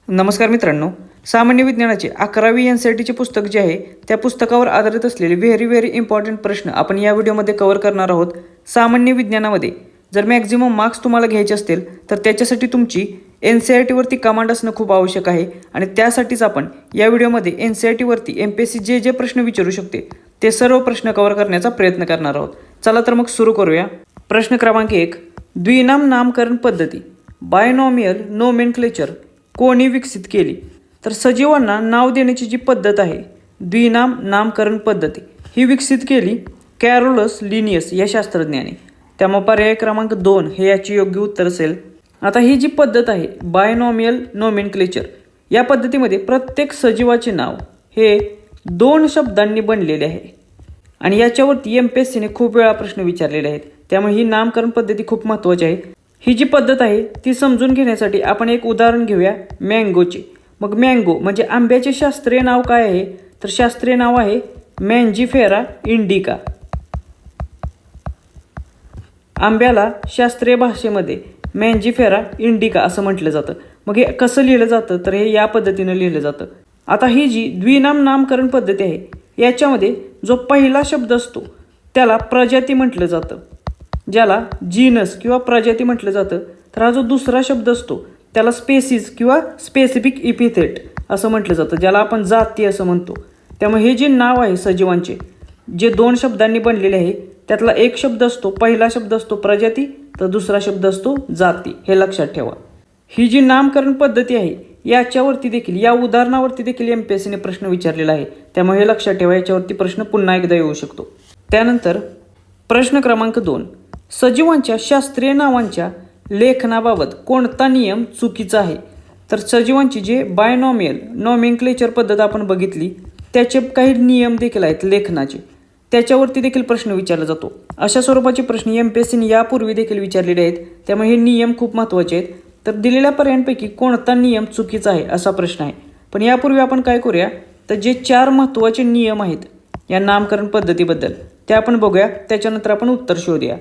नमस्कार मित्रांनो, सामान्य विज्ञानाचे 11वी NCERTचे पुस्तक जे आहे त्या पुस्तकावर आधारित असलेले व्हेरी इम्पॉर्टंट प्रश्न आपण या व्हिडिओमध्ये कव्हर करणार आहोत. सामान्य विज्ञानामध्ये जर मॅक्झिमम मार्क्स तुम्हाला घ्यायचे असतील तर त्याच्यासाठी तुमची NCERT वरती कमांड असणं खूप आवश्यक आहे आणि त्यासाठीच आपण या व्हिडिओमध्ये NCERT वरती MPSC जे प्रश्न विचारू शकते ते सर्व प्रश्न कव्हर करण्याचा प्रयत्न करणार आहोत. चला तर मग सुरू करूया. प्रश्न क्रमांक 1, द्विनाम नामकरण पद्धती बायनॉमियल नोमेनक्लेचर कोणी विकसित केली? तर सजीवांना नाव देण्याची जी पद्धत आहे द्विनाम नामकरण पद्धती ही विकसित केली कॅरोलस लिनियस या शास्त्रज्ञाने. त्यामुळे पर्याय क्रमांक 2 हे याचे योग्य उत्तर असेल. आता ही जी पद्धत आहे बायनॉमियल नोमेनक्लेचर या पद्धतीमध्ये प्रत्येक सजीवाचे नाव हे 2 शब्दांनी बनलेले आहे आणि याच्यावरती MPSCने खूप वेळा प्रश्न विचारलेले आहेत. त्यामुळे ही नामकरण पद्धती खूप महत्त्वाची आहे. ही जी पद्धत आहे ती समजून घेण्यासाठी आपण एक उदाहरण घेऊया मँगोचे. मग मँगो म्हणजे आंब्याचे शास्त्रीय नाव काय आहे? तर शास्त्रीय नाव आहे मँजिफेरा इंडिका. आंब्याला शास्त्रीय भाषेमध्ये मँजिफेरा इंडिका असं म्हटलं जातं. मग हे कसं लिहिलं जातं? तर हे या पद्धतीनं लिहिलं जातं. आता ही जी द्विनाम नामकरण पद्धती आहे याच्यामध्ये जो पहिला शब्द असतो त्याला प्रजाती म्हटलं जातं, ज्याला जीनस किंवा प्रजाती म्हटलं जातं. तर हा जो दुसरा शब्द असतो त्याला स्पेसिस किंवा स्पेसिफिक इपिथेट असं म्हटलं जातं, ज्याला आपण जाती असं म्हणतो. त्यामुळे हे जे नाव आहे सजीवांचे जे 2 शब्दांनी बनलेले आहे त्यातला एक शब्द असतो, पहिला शब्द असतो प्रजाती तर दुसरा शब्द असतो जाती. हे लक्षात ठेवा. ही जी नामकरण पद्धती आहे याच्यावरती देखील या उदाहरणावरती देखील MPSCने प्रश्न विचारलेला आहे. त्यामुळे हे लक्षात ठेवा, याच्यावरती प्रश्न पुन्हा एकदा येऊ शकतो. त्यानंतर प्रश्न क्रमांक 2, सजीवांच्या शास्त्रीय नावांच्या लेखनाबाबत कोणता नियम चुकीचा आहे? तर सजीवांची जे बायनॉमियल नोमेनक्लेचर पद्धत आपण बघितली त्याचे काही नियम देखील आहेत लेखनाचे, त्याच्यावरती देखील प्रश्न विचारला जातो. अशा स्वरूपाचे प्रश्न MPSCने यापूर्वी देखील विचारलेले आहेत. त्यामुळे हे नियम खूप महत्त्वाचे आहेत. तर दिलेल्या पर्यायांपैकी कोणता नियम चुकीचा आहे असा प्रश्न आहे. पण यापूर्वी आपण काय करूया, तर जे 4 महत्त्वाचे नियम आहेत या नामकरण पद्धतीबद्दल ते आपण बघूया, त्याच्यानंतर आपण उत्तर शोधूया.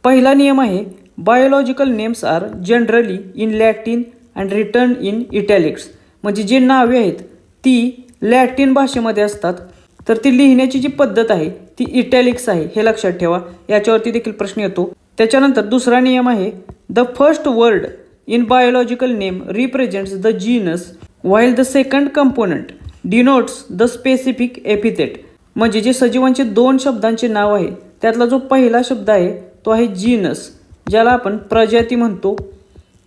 पहिला नियम आहे biological names are generally in Latin and written in italics. म्हणजे जे नावे आहेत ती लॅटिन भाषेमध्ये असतात तर ती लिहिण्याची जी पद्धत आहे ती इटॅलिक्स आहे. हे लक्षात ठेवा, याच्यावरती देखील प्रश्न येतो. त्याच्यानंतर दुसरा नियम आहे the first word in biological name represents the genus while the second component denotes the specific epithet. म्हणजे जे सजीवांचे 2 शब्दांचे नाव आहे त्यातला जो पहिला शब्द आहे तो आहे जीनस, ज्याला आपण प्रजाती म्हणतो.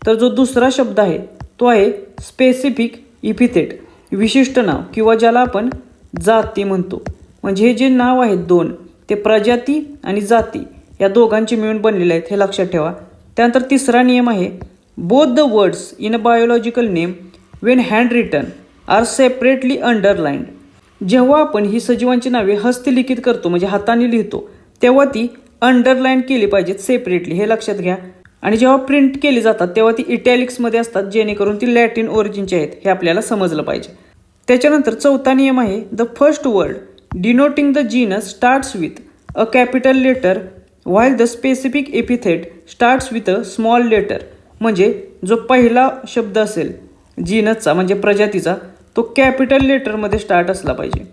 तर जो दुसरा शब्द आहे तो आहे स्पेसिफिक इपिथेट, विशिष्ट नाव किंवा ज्याला आपण जाती म्हणतो. म्हणजे हे जे नाव आहेत 2 ते प्रजाती आणि जाती या दोघांचे मिळून बनलेले आहेत. हे लक्षात ठेवा. त्यानंतर तिसरा नियम आहे both the words in a biological name when handwritten are separately underlined. जेव्हा आपण ही सजीवांची नावे हस्तलिखित करतो म्हणजे हाताने लिहितो तेव्हा ती अंडरलाईन केली पाहिजेत सेपरेटली. हे लक्षात घ्या. आणि जेव्हा प्रिंट केली जातात तेव्हा ती इटॅलिक्समध्ये असतात, जेणेकरून ती लॅटिन ओरिजिनचे आहेत हे आपल्याला समजलं पाहिजे. त्याच्यानंतर चौथा नियम आहे the first word denoting the genus starts with a capital letter while the specific epithet starts with a small letter. म्हणजे जो पहिला शब्द असेल जीनसचा म्हणजे प्रजातीचा तो कॅपिटल लेटरमध्ये स्टार्ट असला पाहिजे.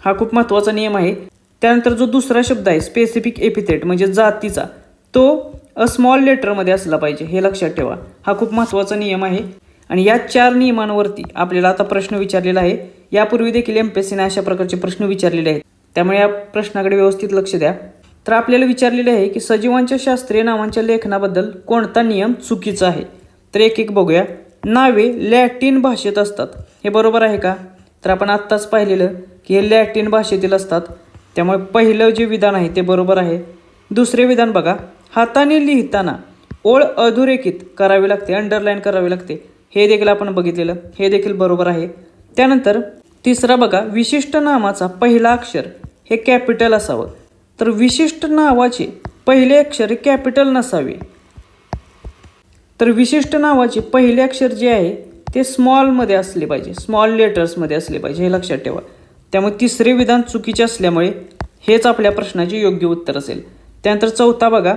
हा खूप महत्त्वाचा नियम आहे. त्यानंतर जो दुसरा शब्द आहे स्पेसिफिक एपिथेट म्हणजे जातीचा तो अ स्मॉल लेटरमध्ये असला पाहिजे. हे लक्षात ठेवा, हा खूप महत्त्वाचा नियम आहे. आणि या 4 नियमांवरती आपल्याला आता प्रश्न विचारलेला आहे. यापूर्वी देखील MPSCने अशा प्रकारचे प्रश्न विचारलेले आहेत. त्यामुळे या प्रश्नाकडे व्यवस्थित लक्ष द्या. तर आपल्याला विचारलेले आहे की सजीवांच्या शास्त्रीय नावांच्या लेखनाबद्दल कोणता नियम चुकीचा आहे? तर एक एक बघूया. नावे लॅटिन भाषेत असतात, हे बरोबर आहे का? तर आपण आत्ताच पाहिलेलं की हे लॅटिन भाषेतील असतात. त्यामुळे पहिलं जे विधान आहे ते बरोबर आहे. दुसरे विधान बघा, हाताने लिहिताना ओळ अधोरेखित करावी लागते, अंडरलाईन करावी लागते. हे देखील आपण बघितलेलं, हे देखील बरोबर आहे. त्यानंतर तिसरा बघा, विशिष्ट नामाचा पहिला अक्षर हे कॅपिटल असावं. तर विशिष्ट नावाचे पहिले अक्षर हे कॅपिटल नसावे, तर विशिष्ट नावाचे पहिले अक्षर जे आहे ते स्मॉलमध्ये असले पाहिजे, स्मॉल लेटर्समध्ये असले पाहिजे. हे लक्षात ठेवा. त्यामुळे तिसरे विधान चुकीचे असल्यामुळे हेच आपल्या प्रश्नाचे योग्य उत्तर असेल. त्यानंतर चौथा बघा,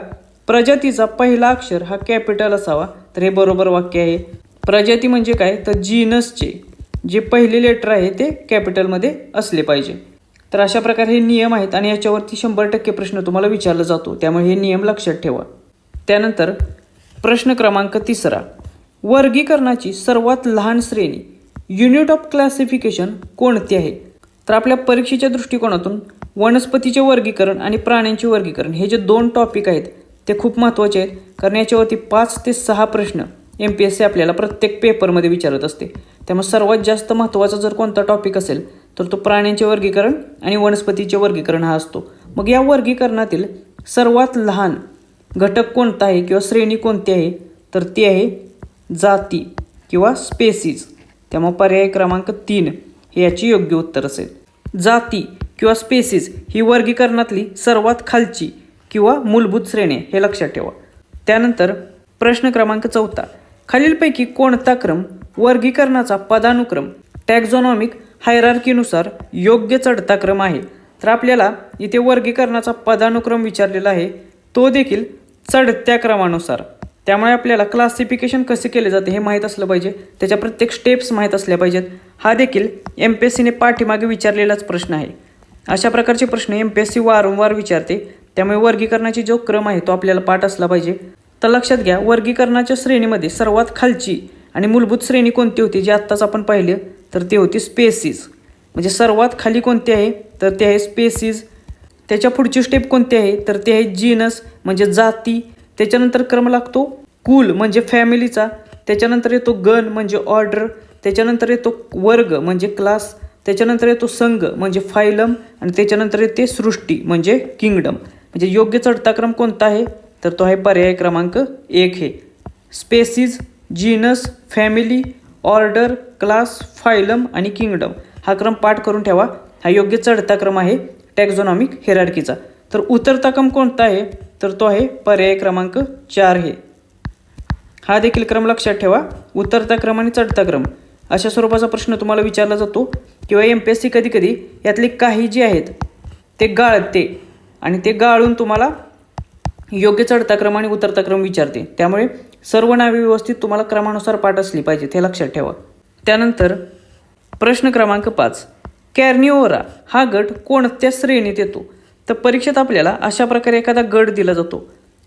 प्रजातीचा पहिला अक्षर हा कॅपिटल असावा. तर हे बरोबर वाक्य आहे. प्रजाती म्हणजे काय, तर जीनसचे जे पहिले लेटर आहे ते कॅपिटलमध्ये असले पाहिजे. तर अशा प्रकारे हे नियम आहेत आणि याच्यावरती 100% प्रश्न तुम्हाला विचारला जातो, त्यामुळे हे नियम लक्षात ठेवा. त्यानंतर प्रश्न क्रमांक 3, वर्गीकरणाची सर्वात लहान श्रेणी युनिट ऑफ क्लासिफिकेशन कोणती आहे? तर आपल्या परीक्षेच्या दृष्टिकोनातून वनस्पतीचे वर्गीकरण आणि प्राण्यांचे वर्गीकरण हे जे 2 टॉपिक आहेत ते खूप महत्त्वाचे आहेत, कारण याच्यावरती 5 ते 6 प्रश्न MPSC आपल्याला प्रत्येक पेपरमध्ये विचारत असते. त्यामुळे सर्वात जास्त महत्त्वाचा जर कोणता टॉपिक असेल तर तो प्राण्यांचे वर्गीकरण आणि वनस्पतीचे वर्गीकरण हा असतो. मग या वर्गीकरणातील सर्वात लहान घटक कोणता आहे किंवा श्रेणी कोणती आहे, तर ती आहे जाती किंवा स्पेसीज. त्यामुळे पर्याय क्रमांक 3 हे याची योग्य उत्तर असेल. जाती किंवा स्पेसीज ही वर्गीकरणातली सर्वात खालची किंवा मूलभूत श्रेणी हे लक्षात ठेवा. त्यानंतर प्रश्न क्रमांक 4, खालीलपैकी कोणता क्रम वर्गीकरणाचा पदानुक्रम टॅक्झॉनॉमिक हायरार्कीनुसार योग्य चढता क्रम आहे? तर आपल्याला इथे वर्गीकरणाचा पदानुक्रम विचारलेला आहे, तो देखील चढत्या क्रमानुसार. त्यामुळे आपल्याला क्लासिफिकेशन कसे केले जाते हे माहीत असलं पाहिजे, त्याच्या प्रत्येक स्टेप्स माहीत असल्या पाहिजेत. हा देखील MPSCने पाठीमागे विचारलेलाच प्रश्न आहे. अशा प्रकारचे प्रश्न MPSC वारंवार विचारते, त्यामुळे वर्गीकरणाची जो क्रम आहे तो आपल्याला पाठ असला पाहिजे. तर लक्षात घ्या, वर्गीकरणाच्या श्रेणीमध्ये सर्वात खालची आणि मूलभूत श्रेणी कोणती होती जे आत्ताच आपण पाहिले, तर ती होती स्पेसीज. म्हणजे सर्वात खाली कोणती आहे, तर ते आहे स्पेसीज. त्याच्या पुढची स्टेप कोणती आहे, तर ते आहे जीनस म्हणजे जाती. त्याच्यानंतर क्रम लागतो कुल म्हणजे फॅमिलीचा. त्याच्यानंतर येतो गण म्हणजे ऑर्डर. त्याच्यानंतर येतो वर्ग म्हणजे क्लास. त्याच्यानंतर येतो संघ म्हणजे फायलम आणि त्याच्यानंतर येते सृष्टी म्हणजे किंगडम. म्हणजे योग्य चढता क्रम कोणता आहे, तर तो आहे पर्याय क्रमांक 1 हे species, genus, family, order, class, phylum आणि किंगडम. हा क्रम पाठ करून ठेवा. हा योग्य चढता क्रम आहे टॅक्झॉनॉमिक हिरार्कीचा. तर उतरता क्रम कोणता आहे, तर तो आहे पर्याय क्रमांक 4 हे. हा देखील क्रम लक्षात ठेवा. उतरता क्रम आणि चढता क्रम अशा स्वरूपाचा प्रश्न तुम्हाला विचारला जातो किंवा MPSC कधी कधी यातले काही जे आहेत ते गाळते आणि ते गाळून तुम्हाला योग्य चढता क्रम आणि उतरता क्रम विचारते. त्यामुळे सर्व नावे व्यवस्थित तुम्हाला क्रमानुसार पाठ असली पाहिजेत हे लक्षात ठेवा. त्यानंतर प्रश्न क्रमांक 5, कॅर्निओरा हा गट कोणत्या श्रेणीत येतो? तर परीक्षेत आपल्याला अशा प्रकारे एखादा गट दिला जातो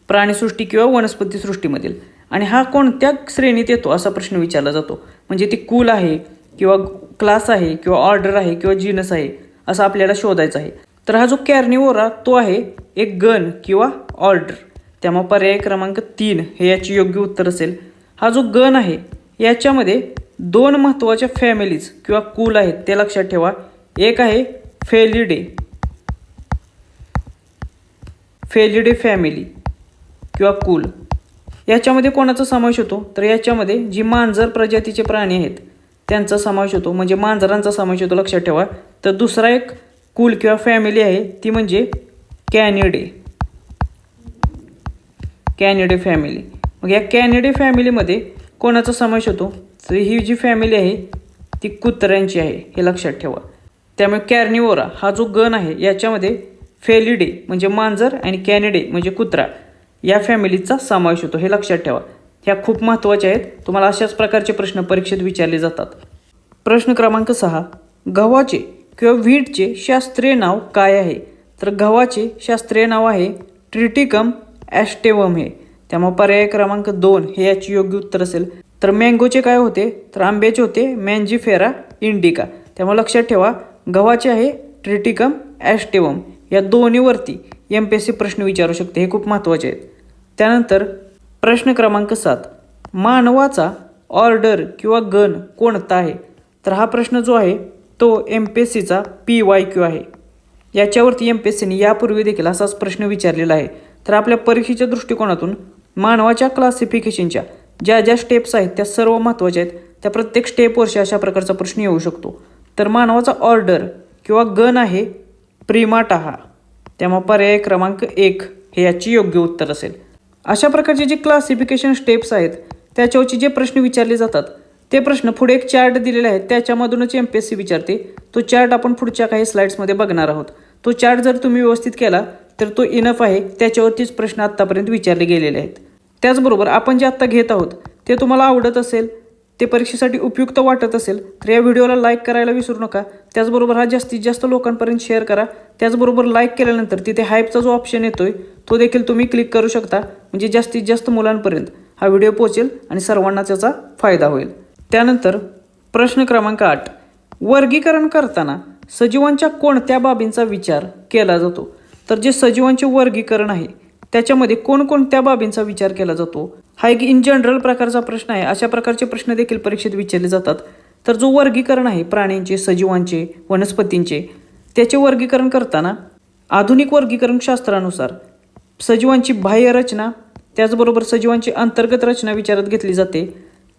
प्राणीसृष्टी किंवा वनस्पती सृष्टीमधील, आणि हा कोणत्या श्रेणीत येतो असा प्रश्न विचारला जातो. म्हणजे ती कुल आहे किंवा क्लास आहे किंवा ऑर्डर आहे किंवा जीनस आहे असं आपल्याला शोधायचं आहे. तर हा जो कॅर्निओरा तो आहे एक गण किंवा ऑर्डर. त्यामुळे पर्याय क्रमांक 3 हे याची योग्य उत्तर असेल. हा जो गण आहे याच्यामध्ये 2 महत्त्वाच्या फॅमिलीज किंवा कुल आहेत ते लक्षात ठेवा. एक आहे फेलिडे फॅमिली किंवा कुल. याच्यामध्ये कोणाचा समावेश होतो, तर याच्यामध्ये जी मांजर प्रजातीचे प्राणी आहेत त्यांचा समावेश होतो, म्हणजे मांजरांचा समावेश होतो लक्षात ठेवा. तर दुसरा एक कुल किंवा फॅमिली आहे ती म्हणजे कॅनिडे फॅमिली. मग या कॅनिडे फॅमिलीमध्ये कोणाचा समावेश होतो, तर ही जी फॅमिली आहे ती कुत्र्यांची आहे हे लक्षात ठेवा. त्यामुळे कॅर्निओरा हा जो गण आहे याच्यामध्ये फेलिडे म्हणजे मांजर आणि कॅनिडे म्हणजे कुत्रा या फॅमिलीचा समावेश होतो हे लक्षात ठेवा. ह्या खूप महत्त्वाच्या आहेत, तुम्हाला अशाच प्रकारचे प्रश्न परीक्षेत विचारले जातात. प्रश्न क्रमांक 6, गव्हाचे किंवा व्हीटचे शास्त्रीय नाव काय आहे? तर गव्हाचे शास्त्रीय नाव आहे ट्रिटिकम ॲस्टेवम हे. त्यामुळे पर्याय क्रमांक 2 हे याची योग्य उत्तर असेल. तर मँगोचे काय होते, तर आंब्याचे होते मँजिफेरा इंडिका. त्यामुळे लक्षात ठेवा गव्हाचे आहे ट्रिटिकम ॲस्टेवम. या दोन्हीवरती MPSC प्रश्न विचारू शकते, हे खूप महत्त्वाचे आहेत. त्यानंतर प्रश्न क्रमांक 7, मानवाचा ऑर्डर किंवा गण कोणता आहे? तर हा प्रश्न जो आहे तो MPSCचा PYQ आहे. याच्यावरती MPSCने यापूर्वी देखील असाच प्रश्न विचारलेला आहे. तर आपल्या परीक्षेच्या दृष्टिकोनातून मानवाच्या क्लासिफिकेशनच्या ज्या ज्या स्टेप्स आहेत त्या सर्व महत्त्वाच्या आहेत. त्या प्रत्येक स्टेपवरशी अशा प्रकारचा प्रश्न येऊ शकतो. तर मानवाचा ऑर्डर किंवा गण आहे प्रिमाटा हा. त्यामुळे पर्याय क्रमांक 1 हे याची योग्य उत्तर असेल. अशा प्रकारचे जे क्लासिफिकेशन स्टेप्स आहेत त्याच्यावरचे जे प्रश्न विचारले जातात ते प्रश्न पुढे एक चार्ट दिलेला आहे त्याच्यामधूनच MPSC विचारते. तो चार्ट आपण पुढच्या काही स्लाइड्समध्ये बघणार आहोत. तो चार्ट जर तुम्ही व्यवस्थित केला तर तो इनफ आहे, त्याच्यावरतीच प्रश्न आत्तापर्यंत विचारले गेलेले आहेत. त्याचबरोबर आपण जे आत्ता घेत आहोत ते तुम्हाला आवडत असेल ते परीक्षेसाठी उपयुक्त वाटत असेल तर या व्हिडिओला लाईक करायला विसरू नका. त्याचबरोबर हा जास्तीत जास्त लोकांपर्यंत शेअर करा. त्याचबरोबर लाईक केल्यानंतर तिथे हाईपचा जो ऑप्शन येतोय तो देखील तुम्ही क्लिक करू शकता, म्हणजे जास्तीत जास्त मुलांपर्यंत हा व्हिडिओ पोहोचेल आणि सर्वांना त्याचा फायदा होईल. त्यानंतर प्रश्न क्रमांक 8, वर्गीकरण करताना सजीवांच्या कोणत्या बाबींचा विचार केला जातो? तर जे सजीवांचे वर्गीकरण आहे त्याच्यामध्ये कोणकोणत्या बाबींचा विचार केला जातो? हा एक इन जनरल प्रकारचा प्रश्न आहे. अशा प्रकारचे प्रश्न देखील परीक्षेत विचारले जातात. तर जो वर्गीकरण आहे प्राण्यांचे, सजीवांचे, वनस्पतींचे, त्याचे वर्गीकरण करताना आधुनिक वर्गीकरण शास्त्रानुसार सजीवांची बाह्य रचना, त्याचबरोबर सजीवांची अंतर्गत रचना विचारात घेतली जाते.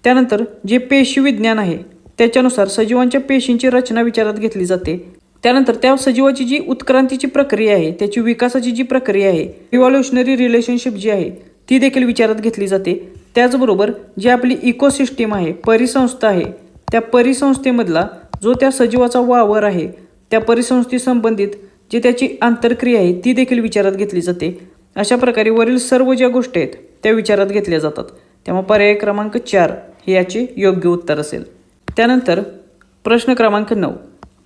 त्यानंतर जे पेशी विज्ञान आहे त्याच्यानुसार सजीवांच्या पेशींची रचना विचारात घेतली जाते. त्यानंतर त्या सजीवाची जी उत्क्रांतीची प्रक्रिया आहे, त्याची विकासाची जी प्रक्रिया आहे, इव्हॉल्युशनरी रिलेशनशिप जी आहे ती देखील विचारात घेतली जाते. त्याचबरोबर जी आपली इकोसिस्टीम आहे, परिसंस्था आहे, त्या परिसंस्थेमधला जो त्या सजीवाचा वावर आहे, त्या परिसंस्थेसंबंधित जी त्याची आंतरक्रिया आहे ती देखील विचारात घेतली जाते. अशा प्रकारे वरील सर्व ज्या गोष्टी आहेत त्या विचारात घेतल्या जातात. त्यामुळे पर्याय क्रमांक 4 हे याचे योग्य उत्तर असेल. त्यानंतर प्रश्न क्रमांक 9,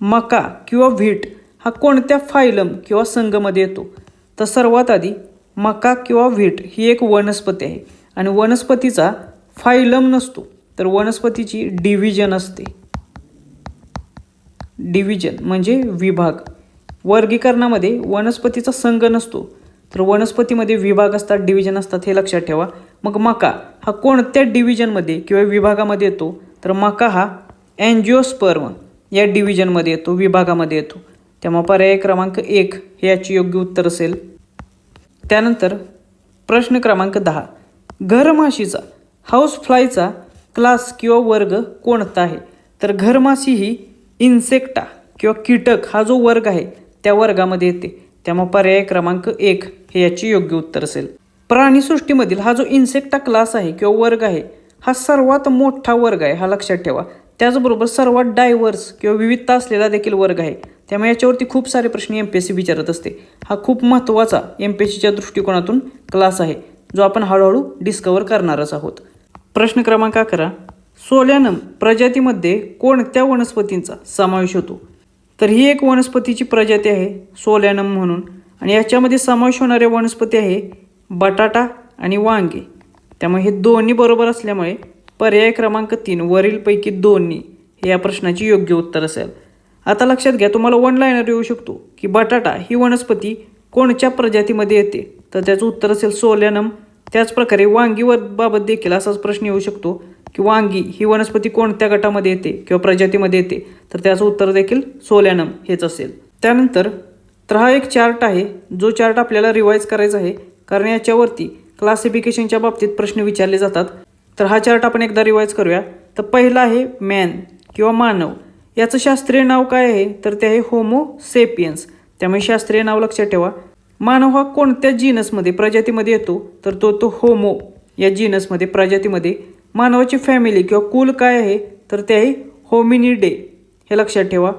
मका किंवा व्हीट हा कोणत्या फायलम किंवा संघमध्ये येतो? तर सर्वात आधी मका किंवा व्हीट ही एक वनस्पती आहे आणि वनस्पतीचा फायलम नसतो, तर वनस्पतीची डिव्हिजन असते. डिव्हिजन म्हणजे विभाग. वर्गीकरणामध्ये वनस्पतीचा संघ नसतो, तर वनस्पतीमध्ये विभाग असतात, डिव्हिजन असतात, हे लक्षात ठेवा. मग मका हा कोणत्या डिव्हिजनमध्ये किंवा विभागामध्ये येतो? तर मका हा अँजिओस्पर्म या डिव्हिजनमध्ये येतो, विभागामध्ये येतो. त्यामुळे पर्याय क्रमांक 1 हे याचे योग्य उत्तर असेल. त्यानंतर प्रश्न क्रमांक 10, घरमाशीचा हाऊस फ्लायचा क्लास किंवा वर्ग कोणता आहे? तर घरमाशी ही इन्सेक्टा किंवा कीटक हा जो वर्ग आहे त्या वर्गामध्ये येते. त्यामुळे पर्याय क्रमांक 1 हे याचे योग्य उत्तर असेल. प्राणीसृष्टीमधील हा जो इन्सेक्टा क्लास आहे किंवा वर्ग आहे हा सर्वात मोठा वर्ग आहे, हा लक्षात ठेवा. त्याचबरोबर सर्वात डायव्हर्स किंवा विविधता असलेला देखील वर्ग आहे. त्यामुळे याच्यावरती खूप सारे प्रश्न MPSC विचारत असते. हा खूप महत्त्वाचा MPSCच्या दृष्टिकोनातून क्लास आहे जो आपण हळूहळू डिस्कवर करणारच आहोत. प्रश्न क्रमांक 11, सोलॅनम प्रजातीमध्ये कोणत्या वनस्पतींचा समावेश होतो? तर ही एक वनस्पतीची प्रजाती आहे सोलॅनम म्हणून, आणि याच्यामध्ये समावेश होणाऱ्या वनस्पती आहे बटाटा आणि वांगे. त्यामुळे हे दोन्ही बरोबर असल्यामुळे पर्याय क्रमांक 3 वरीलपैकी दोन्ही हे या प्रश्नाची योग्य उत्तर असेल. आता लक्षात घ्या, तुम्हाला वन लाईनर येऊ शकतो की बटाटा ही वनस्पती कोणत्या प्रजातीमध्ये येते? तर त्याचं उत्तर असेल सोलॅनम. त्याचप्रकारे वांगीवर बाबत देखील असाच प्रश्न येऊ शकतो की वांगी ही वनस्पती कोणत्या गटामध्ये येते किंवा प्रजातीमध्ये येते? तर त्याचं उत्तर देखील सोलॅनम हेच असेल. त्यानंतर तर हा एक चार्ट आहे जो चार्ट आपल्याला रिवाईज करायचा आहे, कारण याच्यावरती क्लासिफिकेशनच्या बाबतीत प्रश्न विचारले जातात. तर हा चार्ट आपण एकदा रिवाईज करूया. तर पहिला आहे मॅन किंवा मानव. याचं शास्त्रीय नाव काय आहे? तर ते आहे होमो सेपियन्स. त्यामुळे शास्त्रीय नाव लक्षात ठेवा. मानव हा कोणत्या जीनसमध्ये, प्रजातीमध्ये येतो? तर तो होमो या जीनसमध्ये, प्रजातीमध्ये. मानवाची फॅमिली किंवा कुल काय आहे? तर ते आहे होमिनिडे. हे लक्षात ठेवा.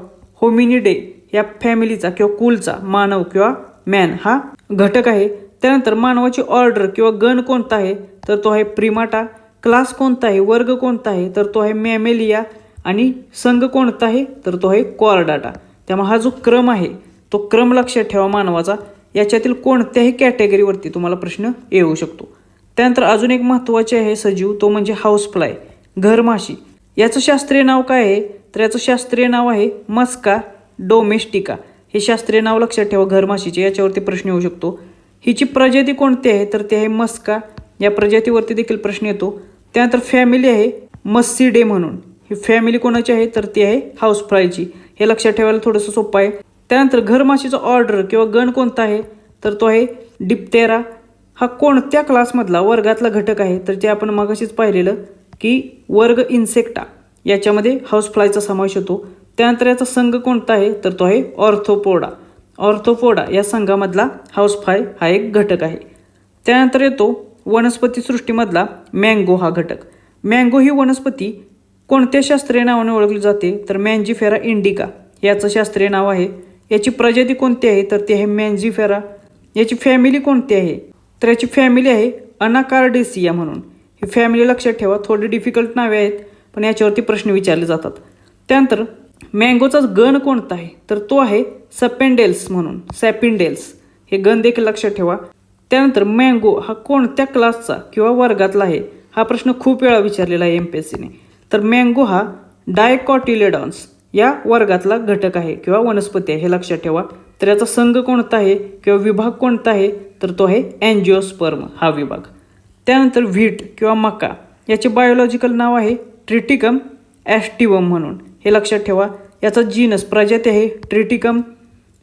होमिनिडे या फॅमिलीचा किंवा कुलचा मानव किंवा मॅन हा घटक आहे. त्यानंतर मानवाची ऑर्डर किंवा गण कोणता आहे? तर तो आहे प्रिमाटा. क्लास कोणता आहे, वर्ग कोणता आहे? तर तो आहे मॅमेलिया. आणि संघ कोणता आहे? तर तो आहे कॉर्डाटा. त्यामुळे हा जो क्रम आहे तो क्रम लक्षात ठेवा मानवाचा. याच्यातील कोणत्याही कॅटेगरीवरती तुम्हाला प्रश्न येऊ शकतो. त्यानंतर अजून एक महत्त्वाचे आहे सजीव, तो म्हणजे हाऊस फ्लाय, घरमाशी. याचं शास्त्रीय नाव काय आहे? तर याचं शास्त्रीय नाव आहे मस्का डोमेस्टिका. हे शास्त्रीय नाव लक्षात ठेवा घरमाशीचे. याच्यावरती प्रश्न येऊ शकतो. हिची प्रजाती कोणती आहे? तर ते आहे मस्का. या प्रजातीवरती देखील प्रश्न येतो. त्यानंतर फॅमिली आहे मस्सिडे म्हणून. ही फॅमिली कोणाची आहे? तर ती आहे हाऊस फ्लायची. हे लक्षात ठेवायला थोडंसं सोपं आहे. त्यानंतर घरमाशीचा ऑर्डर किंवा गण कोणता आहे? तर तो आहे डिप्तेरा. हा कोणत्या क्लासमधला, वर्गातला घटक आहे? तर ते आपण मगाशीच पाहिलेलं की वर्ग इन्सेक्टा याच्यामध्ये हाऊस फ्लायचा समावेश होतो. त्यानंतर याचा संघ कोणता आहे? तर तो आहे ऑर्थोपोडा. ऑर्थोपोडा या संघामधला हाऊस फ्लाय हा एक घटक आहे. त्यानंतर येतो वनस्पती सृष्टीमधला मँगो हा घटक. मँगो ही वनस्पती कोणत्या शास्त्रीय नावाने ओळखली जाते? तर मँजिफेरा इंडिका याचं शास्त्रीय नाव आहे. याची प्रजाती कोणती आहे? तर ती आहे मँजिफेरा. याची फॅमिली कोणती आहे? तर याची फॅमिली आहे अनाकार्डेसिया म्हणून. ही फॅमिली लक्षात ठेवा. थोडी डिफिकल्ट नावे आहेत पण याच्यावरती प्रश्न विचारले जातात. त्यानंतर मँगोचाच गण कोणता आहे, तर तो आहे सॅपिंडेल्स म्हणून, सॅपिंडेल्स हे गण देखील लक्षात ठेवा. त्यानंतर मँगो हा कोणत्या क्लासचा किंवा वर्गातला आहे, हा प्रश्न खूप वेळा विचारलेला आहे MPSCने. तर मँगो हा डायकॉटिलेडॉन्स या वर्गातला घटक आहे किंवा वनस्पती आहे, हे लक्षात ठेवा. तर याचा संघ कोणता आहे किंवा विभाग कोणता आहे, तर तो आहे अँजिओस्पर्म हा विभाग. त्यानंतर व्हीट किंवा मका याचे बायोलॉजिकल नाव आहे ट्रिटिकम ॲस्टिवम म्हणून, हे लक्षात ठेवा. याचा जीनस प्रजाती आहे ट्रिटिकम,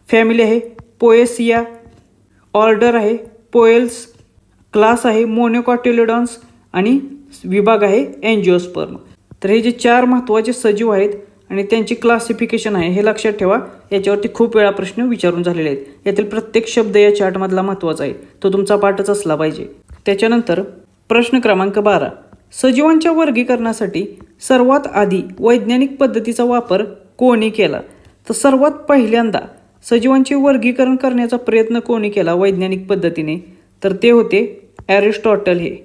फॅमिली आहे पोएसिया, ऑर्डर आहे पोएल्स, क्लास आहे मोनोकॉटिलेडॉन्स आणि विभाग आहे अँजिओस्पर्म. तर हे जे 4 महत्त्वाचे सजीव आहेत आणि त्यांची क्लासिफिकेशन आहे, हे लक्षात ठेवा. याच्यावरती खूप वेळा प्रश्न विचारून झालेले आहेत. यातील प्रत्येक शब्द या चार्टमधला महत्त्वाचा आहे, तो तुमचा पाठच असला पाहिजे. त्याच्यानंतर प्रश्न क्रमांक 12, सजीवांच्या वर्गीकरणासाठी सर्वात आधी वैज्ञानिक पद्धतीचा वापर कोणी केला, तर सर्वात पहिल्यांदा सजीवांचे वर्गीकरण करण्याचा प्रयत्न कोणी केला वैज्ञानिक पद्धतीने, तर ते होते ॲरिस्टॉटल हे.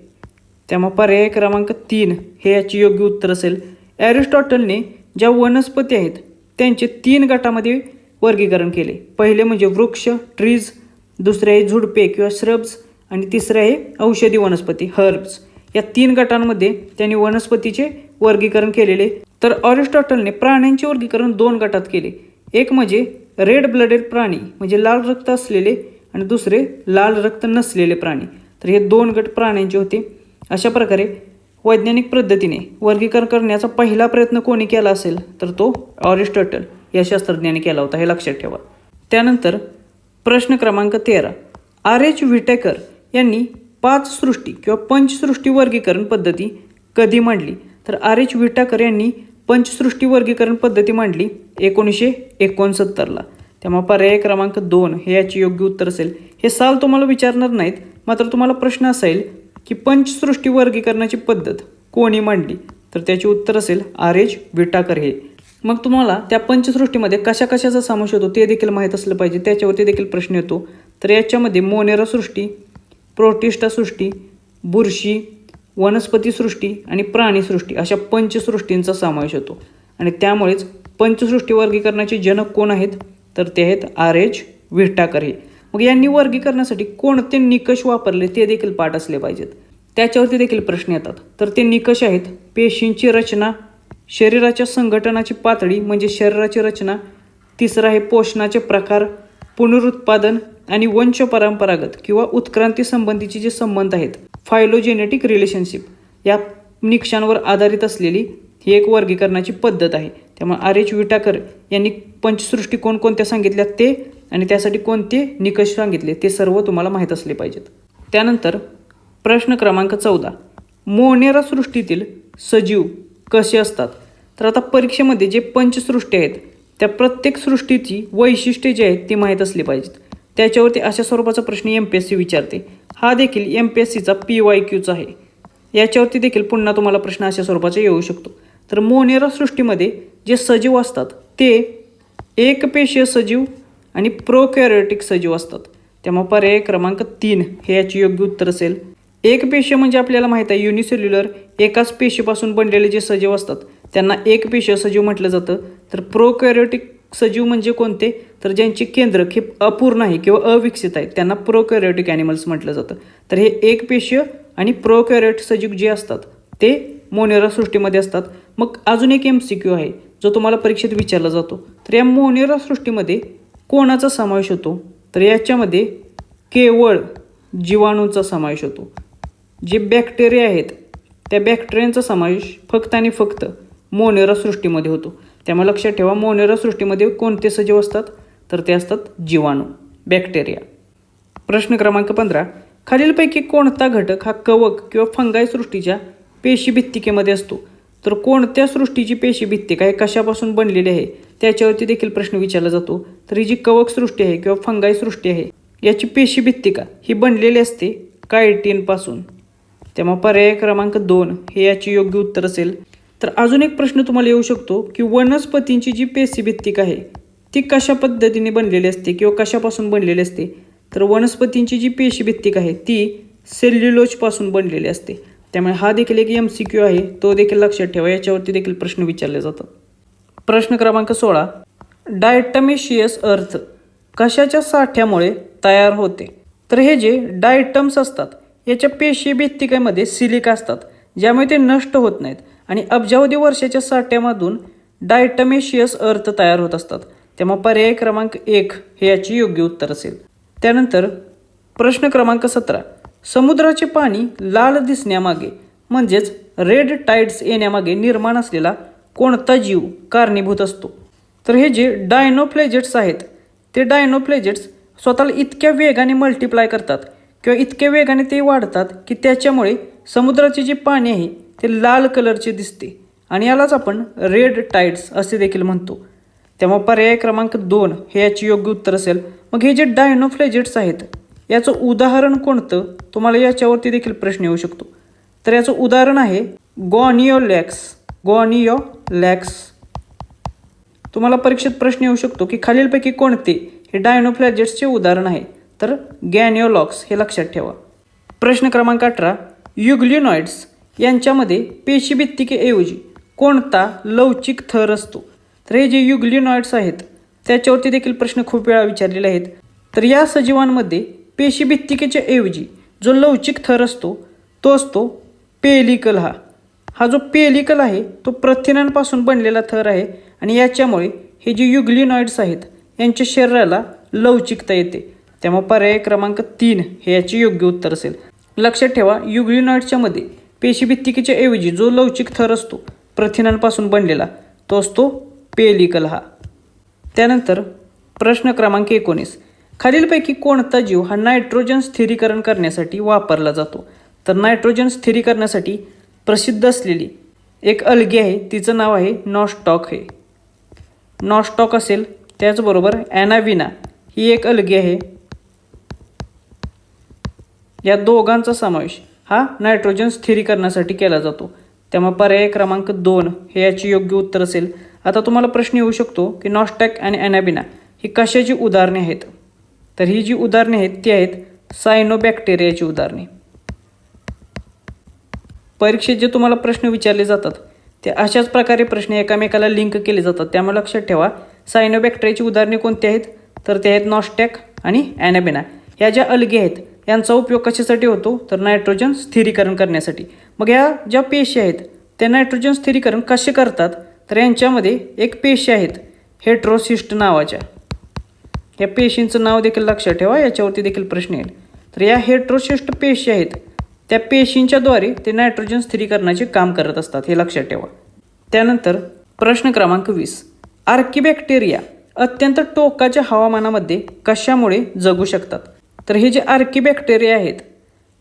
त्यामुळे पर्याय क्रमांक 3 हे याचे योग्य उत्तर असेल. ॲरिस्टॉटलने ज्या वनस्पती आहेत त्यांचे 3 गटामध्ये वर्गीकरण केले. पहिले म्हणजे वृक्ष ट्रीज, दुसरे आहे झुडपे किंवा श्रब्स आणि तिसरे आहे औषधी वनस्पती हर्ब्स. या 3 गटांमध्ये त्यांनी वनस्पतीचे वर्गीकरण केलेले. तर ॲरिस्टॉटलने प्राण्यांचे वर्गीकरण 2 गटात केले. एक म्हणजे रेड ब्लडेड प्राणी म्हणजे लाल रक्त असलेले आणि दुसरे लाल रक्त नसलेले प्राणी. तर हे 2 गट प्राण्यांचे होते. अशा प्रकारे वैज्ञानिक पद्धतीने वर्गीकरण करण्याचा पहिला प्रयत्न कोणी केला असेल, तर तो ॲरिस्टॉटल या शास्त्रज्ञाने केला होता, हे लक्षात ठेवा. त्यानंतर प्रश्न क्रमांक 13, RH व्हिटेकर यांनी 5 सृष्टी किंवा पंचसृष्टी वर्गीकरण पद्धती कधी मांडली, तर RH व्हिटेकर यांनी पंचसृष्टी वर्गीकरण पद्धती मांडली 1969ला. त्यामुळे पर्याय क्रमांक 2 हे याचे योग्य उत्तर असेल. हे साल तुम्हाला विचारणार नाहीत, मात्र तुम्हाला प्रश्न असेल की पंचसृष्टी वर्गीकरणाची पद्धत कोणी मांडली, तर त्याचे उत्तर असेल RH व्हिटेकर हे. मग तुम्हाला त्या पंचसृष्टीमध्ये कशा कशाचा समावेश होतो ते देखील माहीत असलं पाहिजे, त्याच्यावरती देखील प्रश्न येतो. तर याच्यामध्ये मोनेरा सृष्टी, प्रोटिस्टा सृष्टी, बुरशी, वनस्पती सृष्टी आणि प्राणीसृष्टी अशा पंचसृष्टींचा समावेश होतो. आणि त्यामुळेच पंचसृष्टी वर्गीकरणाचे जनक कोण आहेत, तर ते आहेत RH व्हिटेकर हे. मग यांनी वर्गीकरणासाठी कोणते निकष वापरले ते देखील पाठ असले पाहिजेत, त्याच्यावरती देखील प्रश्न येतात. तर ते निकष आहेत पेशींची रचना, शरीराच्या संघटनाची पातळी म्हणजे शरीराची रचना, तिसरा आहे पोषणाचे प्रकार, पुनरुत्पादन आणि वंशपरंपरागत किंवा उत्क्रांती संबंधीचे जे संबंध आहेत फायलोजेनेटिक रिलेशनशिप, या निकषांवर आधारित असलेली ही एक वर्गीकरणाची पद्धत आहे. त्यामुळे RH व्हिटेकर यांनी पंचसृष्टी कोणकोणत्या सांगितल्या ते आणि त्यासाठी कोणते निकष सांगितले ते सर्व तुम्हाला माहीत असले पाहिजेत. त्यानंतर प्रश्न क्रमांक 14, मोनेरा सृष्टीतील सजीव कसे असतात, तर आता परीक्षेमध्ये जे पंचसृष्टी आहेत त्या प्रत्येक सृष्टीची वैशिष्ट्ये जी आहेत ती माहीत असली पाहिजेत. त्याच्यावरती अशा स्वरूपाचा प्रश्न MPSC विचारते. हा देखील MPSCचा PYQचा आहे. याच्यावरती देखील पुन्हा तुम्हाला प्रश्न अशा स्वरूपाचा येऊ शकतो. तर मोनेरा सृष्टीमध्ये जे सजीव असतात ते एकपेशीय सजीव आणि प्रोकॅरियोटिक सजीव असतात. त्यामुळे पर्याय क्रमांक 3 हे याचे योग्य उत्तर असेल. एकपेशीय म्हणजे आपल्याला माहीत आहे युनिसेल्युलर, एकाच पेशीपासून बनलेले जे सजीव असतात त्यांना एकपेशीय सजीव म्हटलं जातं. तर प्रोकॅरियोटिक सजीव म्हणजे कोणते, तर ज्यांची केंद्रक हे अपूर्ण आहे किंवा अविकसित आहेत त्यांना प्रोकॅरियोटिक ॲनिमल्स म्हटलं जातं. तर हे एकपेशीय आणि प्रोकॅरियोट सजीव जे असतात ते मोनेरा सृष्टीमध्ये असतात. मग अजून एक MCQ आहे जो तुम्हाला परीक्षेत विचारला जातो. तर या मोनेरा सृष्टीमध्ये कोणाचा समावेश होतो, तर याच्यामध्ये केवळ जीवाणूंचा समावेश होतो. जे बॅक्टेरिया आहेत त्या बॅक्टेरियांचा समावेश फक्त आणि फक्त मोनेरा सृष्टीमध्ये होतो. त्यामुळे लक्षात ठेवा मोनेरा सृष्टीमध्ये कोणते सजीव असतात, तर ते असतात जीवाणू, बॅक्टेरिया. प्रश्न क्रमांक 15, खालीलपैकी कोणता घटक हा कवक किंवा फंगाई सृष्टीच्या पेशीभित्तिकेमध्ये असतो, तर कोणत्या सृष्टीची पेशीभित्तिका आहे कशापासून बनलेली आहे त्याच्यावरती देखील प्रश्न विचारला जातो. तर ही जी कवक सृष्टी आहे किंवा फंगाई सृष्टी आहे याची पेशीभित्तिका ही बनलेली असते कायटिनपासून. त्यामुळे पर्याय क्रमांक 2 हे याचे योग्य उत्तर असेल. तर अजून एक प्रश्न तुम्हाला येऊ शकतो की वनस्पतींची जी पेशीभित्तिका आहे ती कशा पद्धतीने बनलेली असते किंवा कशापासून बनलेली असते, तर वनस्पतींची जी पेशीभित्तिका आहे ती सेल्युलोजपासून बनलेली असते. त्यामुळे हा देखील एक MCQ आहे, तो देखील लक्षात ठेवा. याच्यावरती देखील प्रश्न विचारले जातात. प्रश्न क्रमांक 16, डायटमेशियस अर्थ कशाच्या साठ्यामुळे तयार होते? तर हे जे डायटम्स असतात याच्या पेशी भित्तिकेमध्ये सिलिका असतात, ज्यामुळे ते नष्ट होत नाहीत आणि अब्जावधी वर्षाच्या साठ्यामधून डायटमेशियस अर्थ तयार होत असतात. त्यामुळे पर्याय क्रमांक 1 हे याची योग्य उत्तर असेल. त्यानंतर प्रश्न क्रमांक 17, समुद्राचे पाणी लाल दिसण्यामागे म्हणजेच रेड टाइड्स येण्यामागे निर्माण असलेला कोणता जीव कारणीभूत असतो? तर हे जे डायनोफ्लेजेट्स आहेत ते डायनोफ्लेजेट्स स्वतःला इतक्या वेगाने मल्टिप्लाय करतात किंवा इतक्या वेगाने ते वाढतात की त्याच्यामुळे समुद्राचे जे पाणी आहे ते लाल कलरचे दिसते आणि यालाच आपण रेड टाइड्स असे देखील म्हणतो. त्यामुळे पर्याय क्रमांक 2 हे याची योग्य उत्तर असेल. मग हे जे डायनोफ्लेजेट्स आहेत याचं उदाहरण कोणतं? तुम्हाला याच्यावरती देखील प्रश्न येऊ शकतो. तर याचं उदाहरण आहे गॉनियोलॅक्स. तुम्हाला परीक्षेत प्रश्न येऊ शकतो की खालीलपैकी कोणते हे डायनोफ्लेजेट्सचे उदाहरण आहे? तर गॅनियोलॉक्स हे लक्षात ठेवा. प्रश्न क्रमांक 18, युग्लिनॉइड्स यांच्यामध्ये पेशीभित्तिकेऐवजी कोणता लवचिक थर असतो? तर हे जे युग्लिनॉइड्स आहेत त्याच्यावरती देखील प्रश्न खूप वेळा विचारलेले आहेत. तर या सजीवांमध्ये पेशीभित्तिकेच्या ऐवजी जो लवचिक थर असतो तो असतो पेलिकल. हा जो पेलिकल आहे तो प्रथिनांपासून बनलेला थर आहे आणि याच्यामुळे हे जे युग्लिनॉइड्स आहेत यांच्या शरीराला लवचिकता येते. त्यामुळे पर्याय क्रमांक 3 हे याचे योग्य उत्तर असेल. लक्षात ठेवा, युग्लिनॉइड्सच्या मध्ये पेशीभित्तिकेच्या ऐवजी जो लवचिक थर असतो प्रथिनांपासून बनलेला तो असतो पेलिकल. त्यानंतर प्रश्न क्रमांक 19, खालीलपैकी कोणता जीव हा नायट्रोजन स्थिरीकरण करण्यासाठी वापरला जातो? तर नायट्रोजन स्थिरीकरणासाठी प्रसिद्ध असलेली एक अलगी आहे, तिचं नाव आहे नॉस्टॉक. हे नॉस्टॉक असेल. त्याचबरोबर ॲनाविना ही एक अलगी आहे. या दोघांचा समावेश हा नायट्रोजन स्थिरीकरणासाठी केला जातो. त्यामुळे पर्याय क्रमांक 2 हे याची योग्य उत्तर असेल. आता तुम्हाला प्रश्न येऊ शकतो की नॉस्टॉक आणि ॲनाबिना ही कशाची उदाहरणे आहेत? तर ही जी उदाहरणे आहेत ती आहेत सायनोबॅक्टेरियाची उदाहरणे. परीक्षेत जे तुम्हाला प्रश्न विचारले जातात ते अशाच प्रकारे प्रश्न एकामेकाला लिंक केले जातात. त्यामुळे लक्षात ठेवा, सायनोबॅक्टेरियाची उदाहरणे कोणती आहेत? तर ते आहेत नॉस्टॅक आणि ॲनाबिना. ह्या ज्या अलगी आहेत यांचा उपयोग कशासाठी होतो? तर नायट्रोजन स्थिरीकरण करण्यासाठी. मग या ज्या पेशी आहेत त्या नायट्रोजन स्थिरीकरण कसे करतात? तर यांच्यामध्ये एक पेशी आहेत हेट्रोसिस्ट नावाच्या. या पेशींचं नाव देखील लक्षात ठेवा, याच्यावरती देखील प्रश्न येईल. तर या हेट्रोसिस्ट पेशी आहेत त्या पेशींच्याद्वारे ते नायट्रोजन स्थिरीकरणाचे काम करत असतात, हे लक्षात ठेवा. त्यानंतर प्रश्न क्रमांक 20, आर्किबॅक्टेरिया अत्यंत टोकाच्या हवामानामध्ये कशामुळे जगू शकतात? तर हे जे आर्किबॅक्टेरिया आहेत